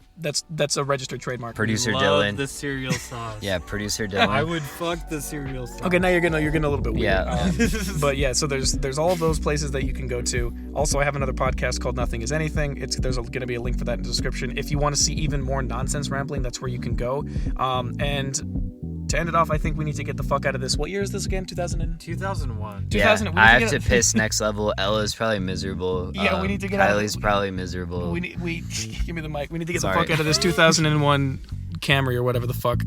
a registered trademark. Producer Love Dylan. the cereal sauce. Yeah, producer I Dylan. would fuck the cereal sauce. Okay, now you're getting a little bit weird. Yeah. But yeah, so there's all of those places that you can go to. Also, I have another podcast called Nothing Is Anything. There's going to be a link for that in the description. If you want to see even more nonsense rambling, that's where you can go. And to end it off, I think we need to get the fuck out of this. What year is this again? 2000? 2001. Yeah, 2000. We need I have get to out- piss next level. Ella's probably miserable. Yeah, we need to get out- Kylie's probably miserable. We give me the mic. We need to get Sorry. the fuck out of this 2001 Camry or whatever the fuck.